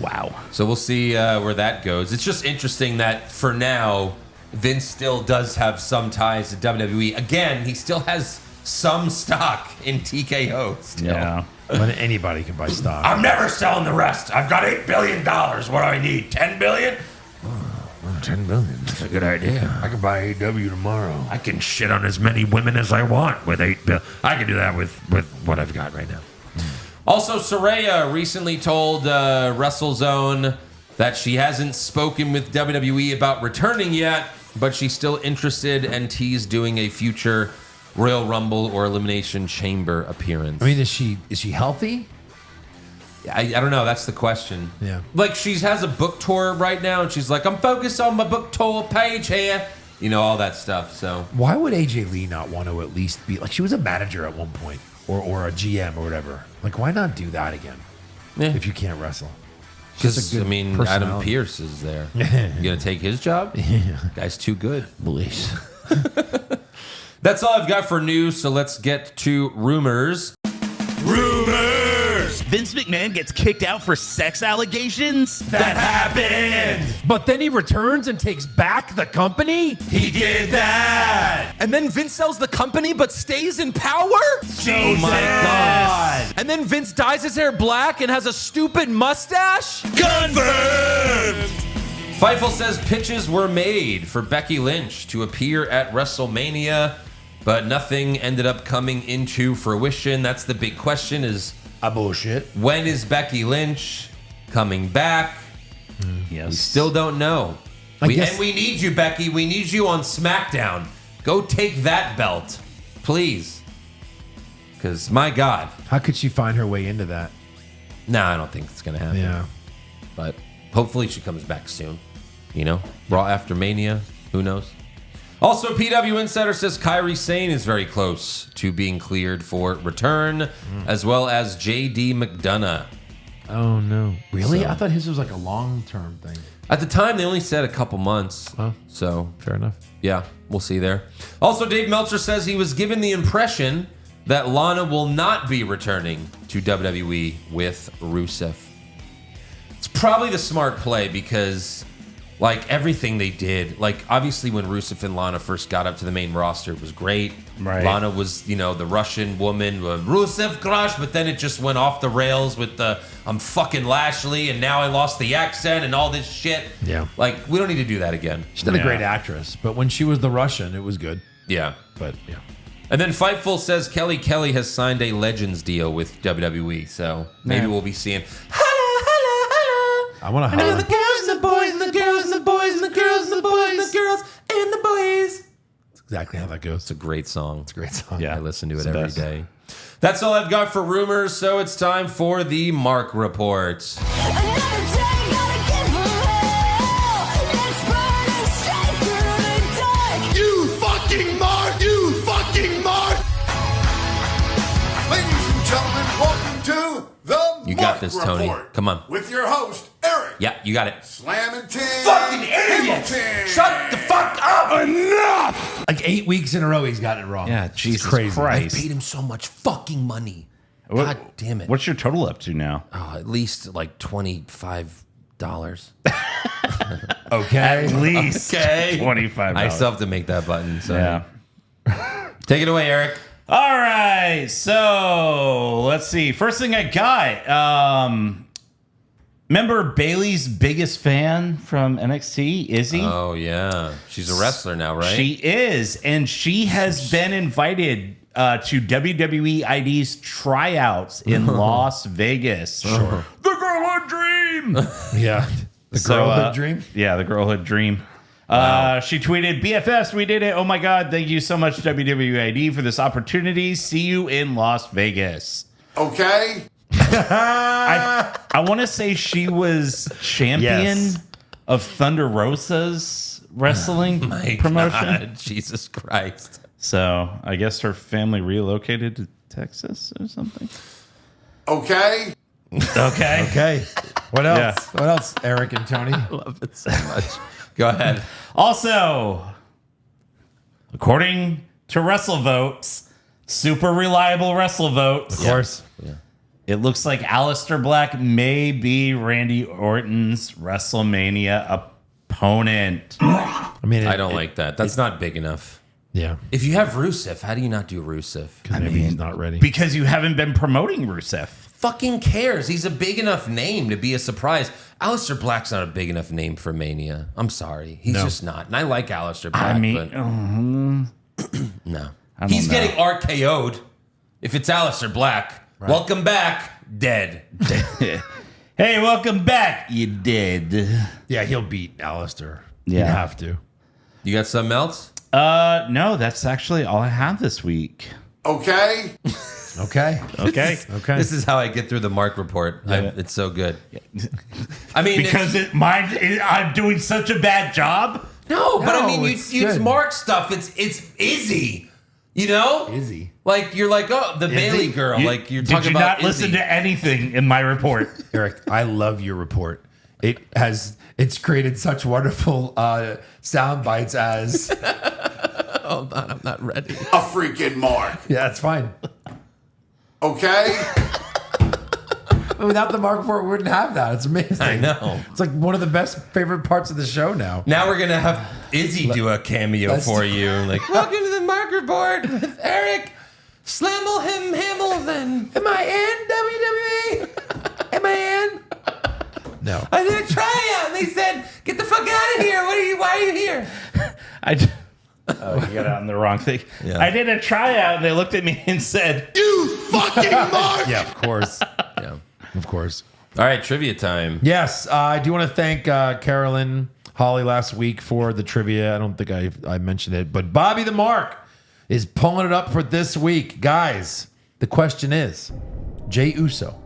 Wow. So we'll see where that goes. It's just interesting that for now, Vince still does have some ties to WWE. Again, he still has some stock in TKO still. Yeah. When anybody can buy stock. I'm never selling the rest. I've got $8 billion. What do I need? $10 billion? 10 billion. That's a good idea. I can buy AW tomorrow. I can shit on as many women as I want with $8 billion. I can do that with what I've got right now. Also, Saraya recently told WrestleZone that she hasn't spoken with WWE about returning yet, but she's still interested and teased doing a future Royal Rumble or Elimination Chamber appearance. I mean, is she healthy? I don't know. That's the question. Yeah. Like, she has a book tour right now, and she's like, I'm focused on my book tour page here. You know, all that stuff. So Why would AJ Lee not want to at least be like, she was a manager at one point or a GM or whatever? Like, why not do that again yeah. if you can't wrestle? Because, I mean, Adam personality. Pierce is there. You going to take his job? Guy's too good. Please. That's all I've got for news, so let's get to rumors. Vince McMahon gets kicked out for sex allegations? That happened. But then he returns and takes back the company? He did that. And then Vince sells the company but stays in power? Oh my God. And then Vince dyes his hair black and has a stupid mustache? Confirmed. Fightful says pitches were made for Becky Lynch to appear at WrestleMania, but nothing ended up coming into fruition. That's the big question is, Bullshit. when is Becky Lynch coming back? Yes. We still don't know. guess- And we need you, Becky. We need you on SmackDown. Go take that belt, please. Because, my God. How could she find her way into that? No, I don't think it's going to happen. Yeah. But hopefully she comes back soon. You know, Raw after Mania. Who knows? Also, PW Insider says Kairi Sane is very close to being cleared for return, as well as JD McDonough. Oh, no. Really? So- I thought his was like a long-term thing. At the time, they only said a couple months. Oh. So, Fair enough. yeah, we'll see there. Also, Dave Meltzer says he was given the impression that Lana will not be returning to WWE with Rusev. It's probably the smart play because, like, everything they did, like, obviously when Rusev and Lana first got up to the main roster, it was great. Right. Lana was, you know, the Russian woman, Rusev crush, but then it just went off the rails with the, I'm fucking Lashley, and now I lost the accent and all this shit. Yeah. Like, we don't need to do that again. She's not a great actress, but when she was the Russian, it was good. Yeah. But, yeah. And then Fightful says Kelly has signed a Legends deal with WWE, so maybe we'll be seeing I want to the holler. girls and the boys and the girls and the boys and the girls and the boys and the girls and the boys. Exactly how that goes. It's a great song. It's a great song. Yeah. I listen to It's it the every best. day. That's all I've got for rumors, so it's time for the Mark Report. You fucking Mark! You fucking Mark! Ladies and gentlemen, welcome to the You got this, Tony. Report. Come on. With your host, Eric. Yeah, you got it. Slammin' Tim. Fucking idiot! Hamilton. Shut the fuck up! Enough! Like 8 weeks in a row, he's gotten it wrong. Yeah, It's Jesus crazy. I Christ. paid him so much fucking money. What- God damn it. What's your total up to now? Oh, at least like $25. Okay. At least Okay. $25. I still have to make that button. So Yeah. take it away, Eric. All right. So let's see. First thing I got. Remember Bailey's biggest fan from NXT, Izzy? Oh yeah, she's a wrestler now, right? She is, and she has been invited to WWE ID's tryouts in Las Vegas. Sure. The girlhood dream. Yeah. The girlhood dream? Yeah, the girlhood dream. She tweeted, BFFs, we did it. Oh my God. Thank you so much, WWE ID, for this opportunity. See you in Las Vegas. Okay? I want to say she was champion Yes. of Thunder Rosa's wrestling promotion. God, Jesus Christ. So I guess her family relocated to Texas or something. Okay? Okay. Okay. What else? Yeah. What else, Eric and Tony? Love it so much. Go ahead. Also, according to WrestleVotes, super reliable WrestleVotes, Of course. it looks like Aleister Black may be Randy Orton's WrestleMania opponent. I mean, I don't like that. That's not big enough. Yeah. If you have Rusev, how do you not do Rusev? Maybe he's not ready. Because you haven't been promoting Rusev. Fucking cares? He's a big enough name to be a surprise. Aleister Black's not a big enough name for Mania. I'm sorry. He's just not. And I like Aleister Black, I mean, but no. don't He's know. getting RKO'd if it's Aleister Black. Welcome back, dead. hey, welcome back. You did. Yeah, he'll beat Alistair. Yeah. He'd have to. You got something else? No, that's actually all I have this week. Okay? Okay. Okay. Okay. This is how I get through the Mark Report. It's so good. I mean, Because I'm doing such a bad job. no, but I mean, you it's use good. Mark stuff. It's Izzy. You know, Izzy. Like you're like, oh, the Bailey girl. Like you're Did talking you about. not listen Izzy. to anything in my report? Eric, I love your report. It's created such wonderful sound bites as Hold on, I'm not ready. A freaking Mark. yeah, that's fine. Okay? Without the Mark report, we wouldn't have that. It's amazing. I know. It's like one of the best favorite parts of the show now. Now we're gonna have Izzy do a cameo Let's for do- you. Like, welcome to the Mark Report with Eric Hamilton. Am I in WWE? Am I in? No. I did a tryout and they said, get the fuck out of here. Why are you here? Oh, you got on the wrong thing. Yeah. I did a tryout and they looked at me and said, You fucking Mark! Yeah, of course. Yeah. Of course. All right, trivia time. Yes, I do want to thank Carolyn Holly last week for the trivia. I don't think I mentioned it, but Bobby the Mark is pulling it up for this week. Guys, the question is, Jey Uso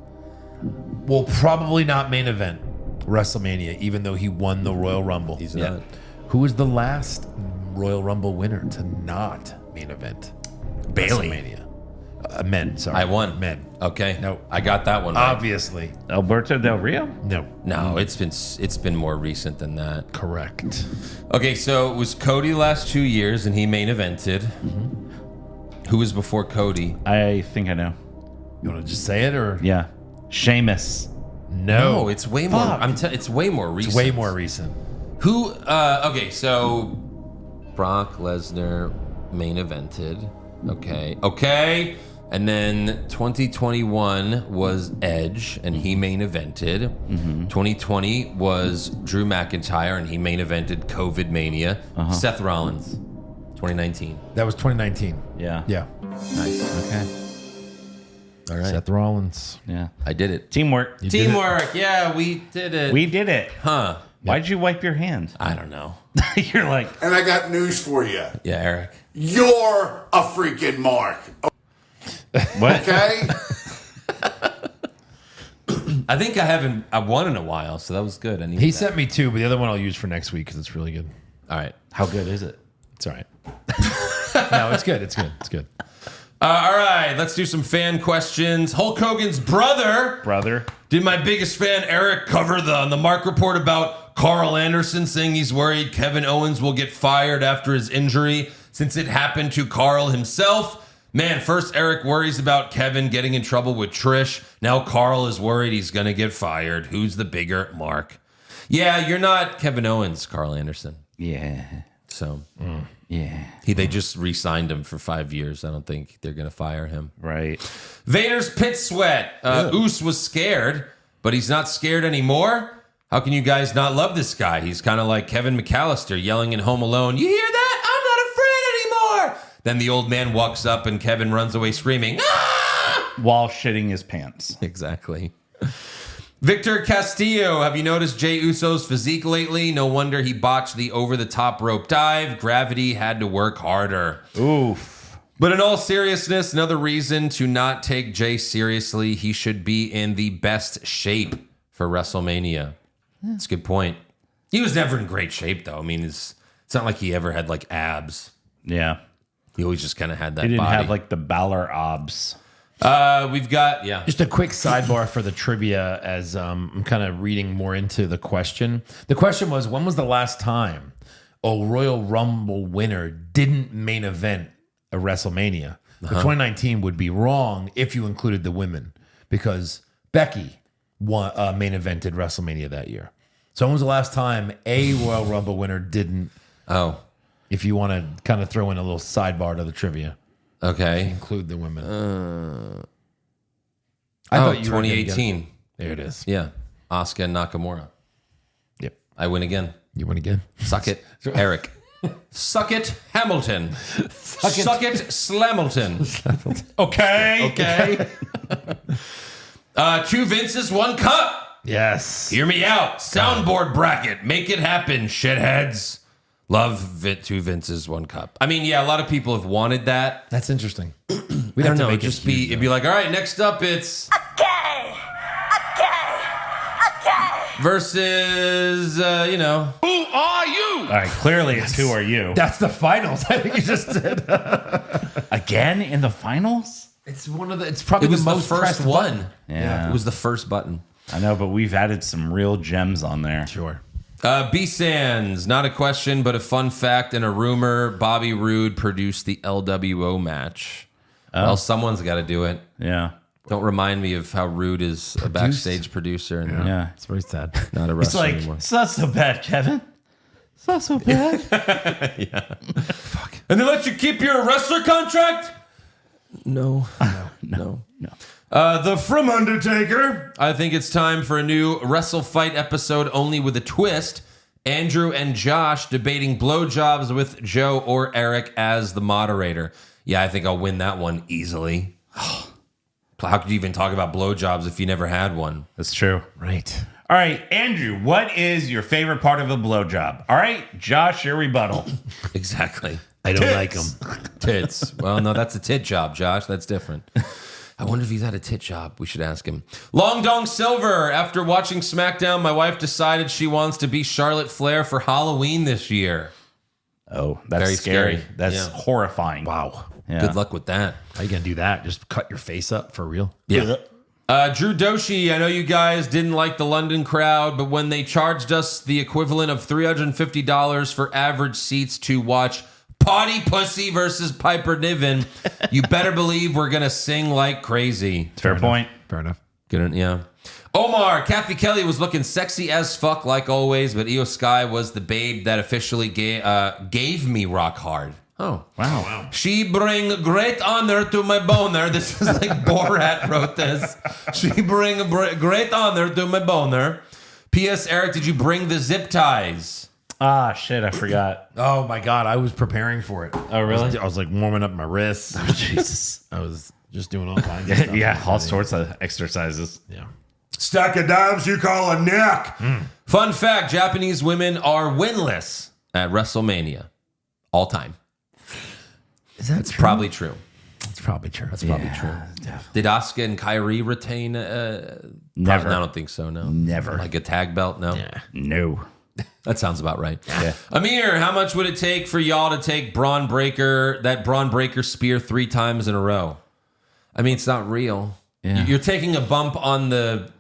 will probably not main event WrestleMania, even though he won the Royal Rumble. He's not. Who is the last Royal Rumble winner to not main event Bailey. WrestleMania? Men, sorry. I won. Men. Okay. No. I got that one right. Obviously. Alberto Del Rio? No. No, it's been more recent than that. Correct. Okay, so it was Cody last 2 years and he main evented. Who was before Cody? I think I know. You want to just say it or? Yeah. Sheamus. No, it's way more. Fuck. It's way more recent. It's way more recent. Who? Okay, so Brock Lesnar main evented. Okay, and then 2021 was Edge, and he main evented. 2020 was Drew McIntyre, and he main evented COVID Mania. Seth Rollins, 2019. That was 2019. Yeah. Yeah. Nice. Okay. All right, Seth Rollins. Yeah. I did it. Teamwork. Teamwork. Yeah, we did it. We did it. Huh? Why'd you wipe your hand? I don't know. You're like, And I got news for you. Yeah, Eric. You're a freaking Mark. What? Okay. I think I won in a while, so that was good. I need He that. sent me 2, but the other one I'll use for next week because it's really good. All right. How good is it? It's all right. No, it's good. It's good. It's good. All right, let's do some fan questions. Hulk Hogan's brother. Did my biggest fan Eric cover on the Mark Report about Carl Anderson saying he's worried Kevin Owens will get fired after his injury since it happened to Carl himself? Man, first Eric worries about Kevin getting in trouble with Trish. Now Carl is worried he's going to get fired. Who's the bigger Mark? Yeah, you're not Kevin Owens, Carl Anderson. Yeah. So, Yeah. they just re-signed him for 5 years. I don't think they're going to fire him. Right. Vader's pit sweat. Oos was scared, but he's not scared anymore. How can you guys not love this guy? He's kind of like Kevin McAllister yelling in Home Alone, "You hear that? I'm not afraid anymore." Then the old man walks up and Kevin runs away screaming, "Ah!" While shitting his pants. Exactly. Victor Castillo, have you noticed Jey Uso's physique lately? No wonder he botched the over-the-top rope dive. Gravity had to work harder. Oof. But in all seriousness, another reason to not take Jey seriously, he should be in the best shape for WrestleMania. That's a good point. He was never in great shape, though. I mean, it's not like he ever had, like, abs. Yeah. He always just kind of had that He didn't body. have like the Balor obs. We've got, Just a quick sidebar for the trivia as I'm kind of reading more into the question. The question was, when was the last time a Royal Rumble winner didn't main event a WrestleMania? But 2019 would be wrong if you included the women because Becky main evented WrestleMania that year. So when was the last time a Royal Rumble winner didn't? Oh, If you want to kind of throw in a little sidebar to the trivia, okay. include the women. I thought thought you were gonna 2018. There it is. Yeah. Asuka and Nakamura. Yep. I win again. You win again. Suck it, Eric. Suck it, Hamilton. Suck it, Slamilton. Okay. Okay. 2 Vinces, 1 cup. Yes. Hear me out. Soundboard bracket. Make it happen, shitheads. Love 2 Vinces, 1 cup. I mean, yeah, a lot of people have wanted that. That's interesting. I don't know. It'd be like, all right, next up it's versus, Who are you? All right. Clearly, it's who are you? That's the finals. I think you just did. Again in the finals? It's one of the. It's probably it was the the most first pressed one. button. Yeah. It was the first button. I know, but we've added some real gems on there. Sure. B Sands, not a question, but a fun fact and a rumor. Bobby Roode produced the LWO match. Well, someone's got to do it. Yeah. Don't remind me of how Roode is a backstage producer and Yeah. It's very sad. not a It's wrestler like, anymore. it's not so bad, Kevin. It's not so bad. And they let you keep your wrestler contract? No. No. The From Undertaker. I think it's time for a new Wrestle Fight episode, only with a twist. Andrew and Josh debating blowjobs with Joe or Eric as the moderator. Yeah, I think I'll win that one easily. How could you even talk about blowjobs if you never had one? That's true. Right. All right, Andrew, what is your favorite part of a blowjob? All right, Josh, your rebuttal. Exactly. I don't like them. Tits. Well, no, that's a tit job, Josh. That's different. I wonder if he's had a tit job. We should ask him. Long Dong Silver. After watching SmackDown, my wife decided she wants to be Charlotte Flair for Halloween this year. Oh, that's Very scary. scary. That's Yeah. horrifying. Wow. Yeah. Good luck with that. How you gonna do that? Just cut your face up for real? Yeah. Drew Doshi, I know you guys didn't like the London crowd, but when they charged us the equivalent of $350 for average seats to watch Potty Pussy versus Piper Niven, you better believe we're going to sing like crazy. Fair point. Fair enough. Yeah. Omar, Kathy Kelly was looking sexy as fuck like always, but Io Sky was the babe that officially gave me rock hard. Oh, Wow. She bring great honor to my boner. This is like Borat wrote this. She bring great honor to my boner. P.S. Eric, did you bring the zip ties? Ah, shit, I forgot. Oh my god, I was preparing for it. Oh, really? I was like warming up my wrists. Jesus. I was just doing all kinds of stuff. Yeah, all sorts of exercises. Yeah. Stack of dimes you call a neck. Fun fact, Japanese women are winless at WrestleMania. All time. Is that It's probably true. It's probably true. That's probably true. Did Asuka and Kyrie retain? Never. I don't think so. No, Never. Like a tag belt? No. Yeah. No. That sounds about right. Yeah. Amir, how much would it take for y'all to take that Braun Breaker spear 3 times in a row? I mean, it's not real. Yeah. You're taking a bump on the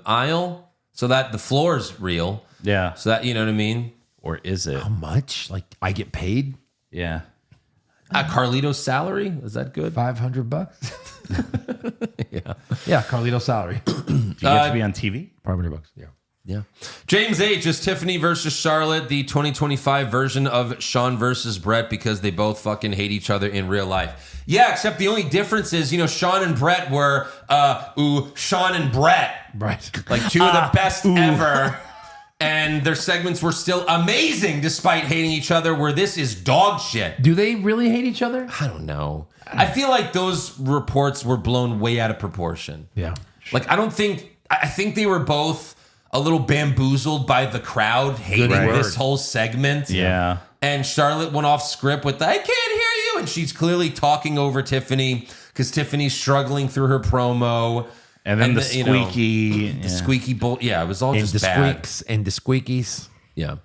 aisle so that the floor's real. Yeah. So that, you know what I mean? Or is it? How much? Like I get paid Yeah. Carlito's salary? Is that good? $500. Yeah, Carlito's salary. Do you get to be on TV? $500. Yeah. Yeah. James H. is Tiffany versus Charlotte the 2025 version of Sean versus Brett because they both fucking hate each other in real life. Yeah, except the only difference is, Sean and Brett were, Sean and Brett. Right. Like 2 of the best ever. And their segments were still amazing despite hating each other, where this is dog shit. Do they really hate each other? I don't know. I feel like those reports were blown way out of proportion. Yeah. Like, I think they were both a little bamboozled by the crowd hating this whole segment. Yeah. And Charlotte went off script with, I can't hear you. And she's clearly talking over Tiffany because Tiffany's struggling through her promo. And then the squeaky. The squeaky bull. Yeah, it was all And just the bad. squeaks and the squeakies. Yeah.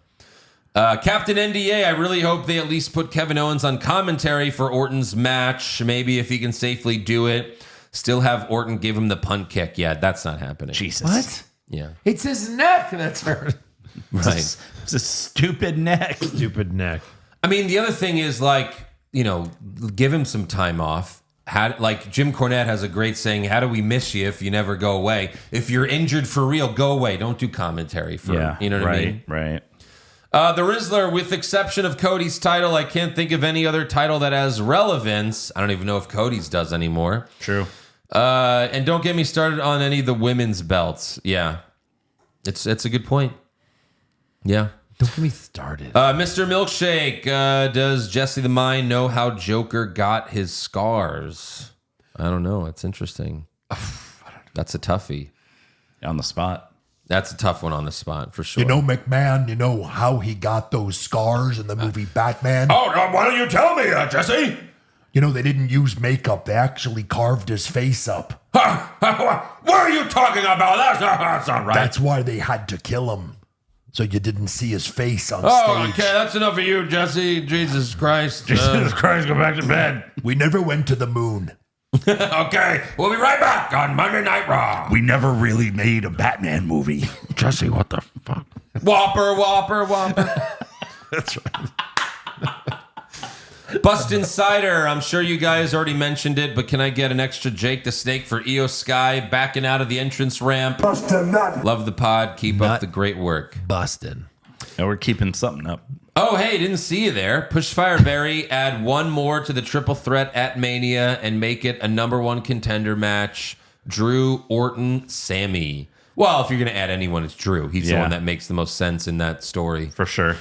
Captain NDA, I really hope they at least put Kevin Owens on commentary for Orton's match. Maybe if he can safely do it. Still have Orton give him the punt kick. Yeah, that's not happening. Jesus. What? Yeah. It's his neck that's hurt. Right. It's a stupid neck. Stupid neck. I mean, the other thing is, like, give him some time off. Like Jim Cornette has a great saying, how do we miss you if you never go away? If you're injured for real, go away. Don't do commentary for, you know what I mean? Right. The Rizzler, with exception of Cody's title, I can't think of any other title that has relevance. I don't even know if Cody's does anymore. True. And don't get me started on any of the women's belts. Yeah. It's a good point. Yeah. Don't get me started. Mr. Milkshake, does Jesse the Mind know how Joker got his scars? I don't know. It's interesting. That's a toughie. On the spot. That's a tough one on the spot, for sure. McMahon, how he got those scars in the movie Batman? Oh, why don't you tell me, Jesse? They didn't use makeup. They actually carved his face up. What are you talking about? That's not right. That's why they had to kill him. So you didn't see his face on Oh, stage. okay. That's enough of you, Jesse. Jesus Christ. Jesus Christ, go back to bed. We never went to the moon. Okay, we'll be right back on Monday Night Raw. We never really made a Batman movie. Jesse, what the fuck? Whopper. That's right. Bustin' Cider, I'm sure you guys already mentioned it, but can I get an extra Jake the Snake for Io Sky backing out of the entrance ramp? Bustin' nut. Love the pod. Keep up the great work. Bustin'. Now we're keeping something up. Oh, hey, didn't see you there. Push Fireberry, add one more to the triple threat at Mania and make it a #1 contender match. Drew, Orton, Sammy. Well, if you're going to add anyone, it's Drew. He's the one that makes the most sense in that story. For sure.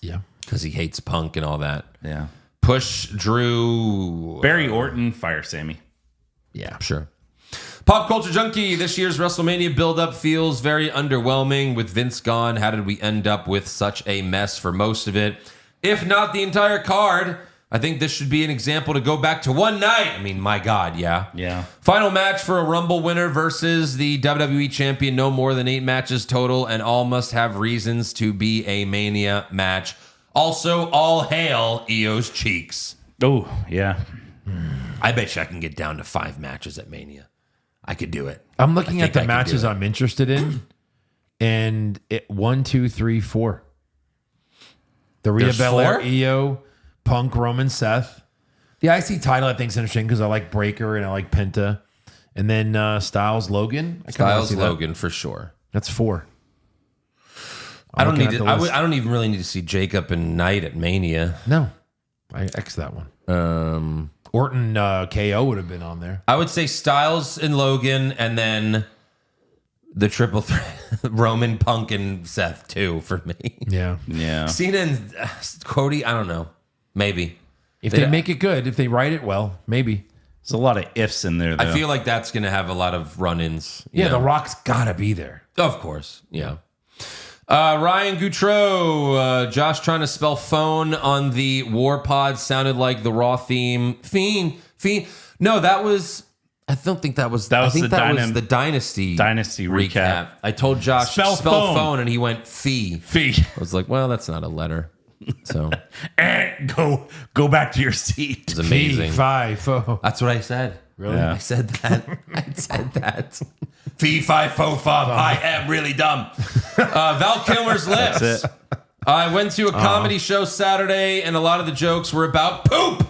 Yeah. Because he hates Punk and all that. Yeah. Push Drew. Barry Orton, fire Sammy. Yeah, sure. Pop Culture Junkie, this year's WrestleMania build-up feels very underwhelming. With Vince gone, how did we end up with such a mess for most of it? If not the entire card, I think this should be an example to go back to one night. I mean, my God, yeah. Yeah. Final match for a Rumble winner versus the WWE champion. No more than 8 matches total, and all must have reasons to be a Mania match. Also, all hail Io's cheeks. Oh, yeah. I bet you I can get down to 5 matches at Mania. I could do it. I'm looking at the I could matches do it. I'm interested in, and 1, 2, 3, 4. The Rhea There's Belair, 4? Io, Punk, Roman, Seth. The IC title I think is interesting because I like Breaker and I like Penta, and then Styles, Logan. Styles, Logan for sure. That's 4. I don't looking need at to, the list. I don't even really need to see Jacob and Knight at Mania. No, I X that one. Orton KO would have been on there. I would say Styles and Logan, and then the triple threat, Roman, Punk, and Seth too for me. Yeah. Yeah. Cena and Cody, I don't know. Maybe. If they make it good, if they write it well, maybe. There's a lot of ifs in there, though. I feel like that's going to have a lot of run-ins. you Yeah, know? The Rock's got to be there. Of course, yeah. Ryan Goutreau, Josh trying to spell phone on the War Pod sounded like the Raw theme. Fiend No, that was. I don't think that was. I think that was the Dynasty recap. I told Josh Spell phone, and he went fee. Fee. I was like, well, that's not a letter. So go back to your seat. It's amazing. Fee, fi, fo. That's what I said. Really? Yeah. I said that. I said that. Fee, fi, fo, fum. I am really dumb. Val Kilmer's lips. That's it. I went to a comedy show Saturday, and a lot of the jokes were about poop.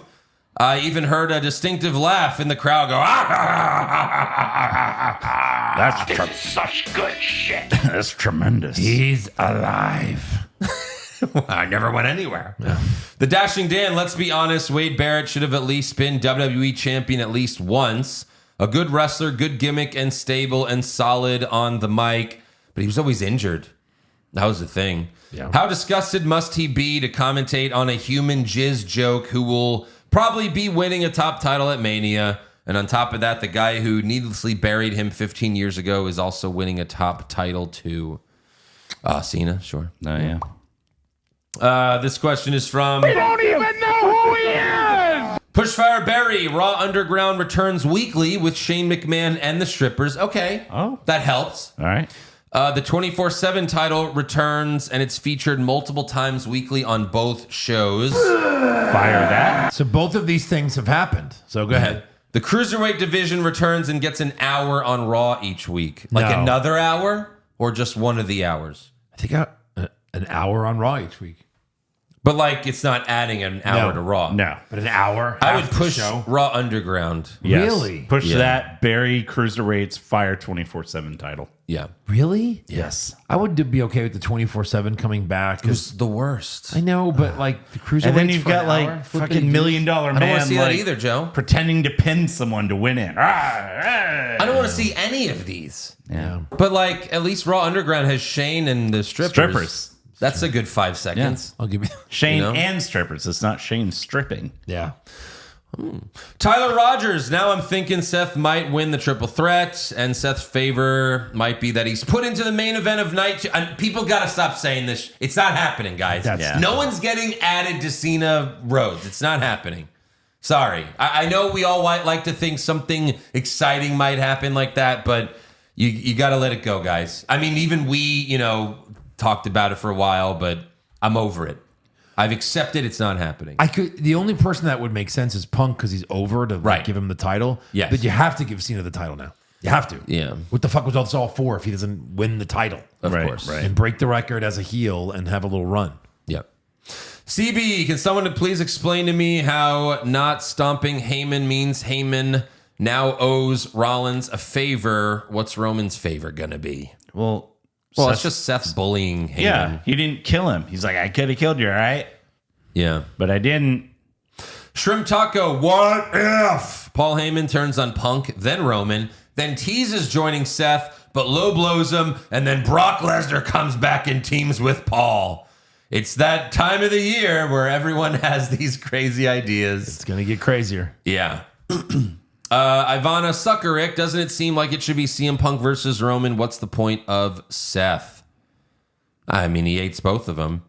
I even heard a distinctive laugh in the crowd go, That's such good shit. That's tremendous. He's alive. I never went anywhere. Yeah. The Dashing Dan, let's be honest, Wade Barrett should have at least been WWE champion at least once. A good wrestler, good gimmick, and stable and solid on the mic, but he was always injured. That was the thing. Yeah. How disgusted must he be to commentate on a human jizz joke who will probably be winning a top title at Mania? And on top of that, the guy who needlessly buried him 15 years ago is also winning a top title too. Cena, sure. Oh, yeah. This question is from... We don't even know who he is! Pushfire Barry, Raw Underground returns weekly with Shane McMahon and the strippers. Okay. Oh. That helps. All right. The 24/7 title returns, and it's featured multiple times weekly on both shows. Fire that. So both of these things have happened. So go ahead. The Cruiserweight division returns and gets an hour on Raw each week. Like No. another hour or just one of the hours? I think an hour on Raw each week. But like it's not adding an hour to Raw. No. But an hour. I would after the push show? Raw Underground. Yes. Really? Push Yeah. that. Barry Cruiserweights Fire 24/7 title. Yeah. Really? Yes. I would be okay with the 24/7 coming back. It was the worst. I know, but like the cruiserweights. And then you've for an got like hour? fucking $1 Flippity million man. I don't want to see that like, either, Joe. Pretending to pin someone to win it. I don't want to see any of these. Yeah. But like at least Raw Underground has Shane and the strippers. That's a good 5 seconds. I'll give you. Shane You know? and strippers. It's not Shane stripping. Yeah. Tyler Rogers. Now I'm thinking Seth might win the triple threat, and Seth's favor might be that he's put into the main event of night 2. And people got to stop saying this. It's not happening, guys. Yeah. No one's getting added to Cena Rhodes. It's not happening. Sorry. I know we all like to think something exciting might happen like that, but you got to let it go, guys. I mean, even we, talked about it for a while, but I'm over it. I've accepted it's not happening. The only person that would make sense is Punk because he's over to Right. give him the title. Yes. But you have to give Cena the title now. You have to. Yeah. What the fuck was this all for if he doesn't win the title? Of Right, course. right. And break the record as a heel and have a little run. Yep. CB, can someone please explain to me how not stomping Heyman means Heyman now owes Rollins a favor? What's Roman's favor gonna be? Well, It's just Seth bullying Heyman. yeah, he didn't kill him. He's like, I could have killed you, all right? Yeah. But I didn't. Shrimp Taco, what if? Paul Heyman turns on Punk, then Roman, then teases joining Seth, but low blows him, and then Brock Lesnar comes back and teams with Paul. It's that time of the year where everyone has these crazy ideas. It's going to get crazier. Yeah. Ivana Suckerick, doesn't it seem like it should be CM Punk versus Roman? What's the point of Seth? I mean, he hates both of them.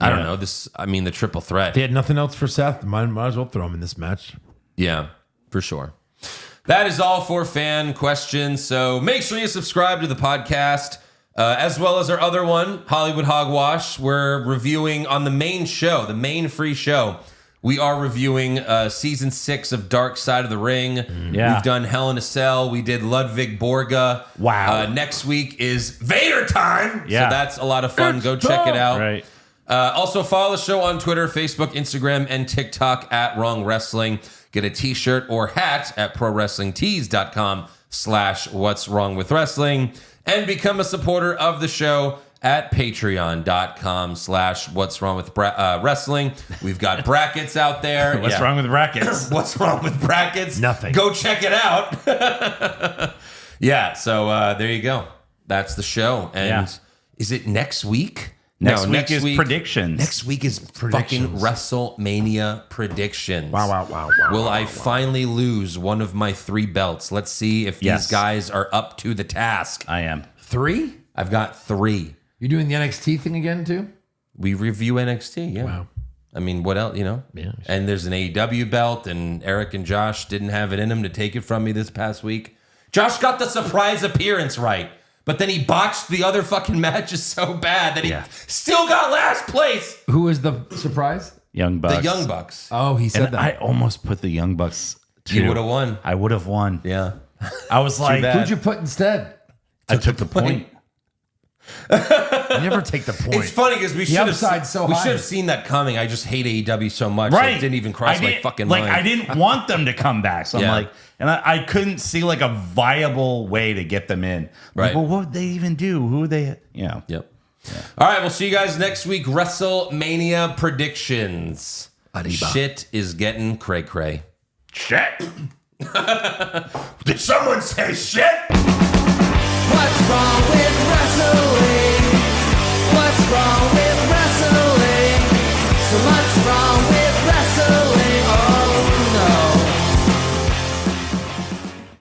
I don't know. The triple threat. They had nothing else for Seth. Might as well throw him in this match. Yeah, for sure. That is all for fan questions. So make sure you subscribe to the podcast, as well as our other one, Hollywood Hogwash. We're reviewing on the main show, the main free show. We are reviewing season 6 of Dark Side of the Ring. Yeah. We've done Hell in a Cell. We did Ludwig Borga. Wow. Next week is Vader time. Yeah. So that's a lot of fun. Go check it out. Right. Also, follow the show on Twitter, Facebook, Instagram, and TikTok at Wrong Wrestling. Get a t-shirt or hat at prowrestlingtees.com/What's Wrong with Wrestling. And become a supporter of the show at patreon.com/What's Wrong with Wrestling. We've got brackets out there. What's wrong with brackets? What's wrong with brackets? Nothing. Go check it out. Yeah, so there you go. That's the show. And is it next week? Next week is predictions. Next week is fucking WrestleMania predictions. Wow. Will I finally lose one of my 3 belts? Let's see if Yes. these guys are up to the task. I am. 3? I've got 3. You're doing the NXT thing again, too? We review NXT, yeah. Wow. I mean, what else, Yeah. And there's an AEW belt, and Eric and Josh didn't have it in him to take it from me this past week. Josh got the surprise appearance right, but then he botched the other fucking matches so bad that he still got last place. Who was the surprise? Young Bucks. The Young Bucks. Oh, he said And that. I almost put the Young Bucks. You would have won. I would have won. Yeah. I was like, bad. Who'd you put instead? I took the point. You never take the point. It's funny because we should upside's so high. have seen that coming. I just hate AEW so much. Right. It didn't even cross my fucking mind. I didn't want them to come back. So I'm Yeah. like, and I couldn't see like a viable way to get them in. Right. Like, well, what would they even do? Who would they, Yep. Yeah. All right. We'll see you guys next week. WrestleMania predictions. Arriba. Shit is getting cray-cray. Shit. Did someone say shit? What's wrong with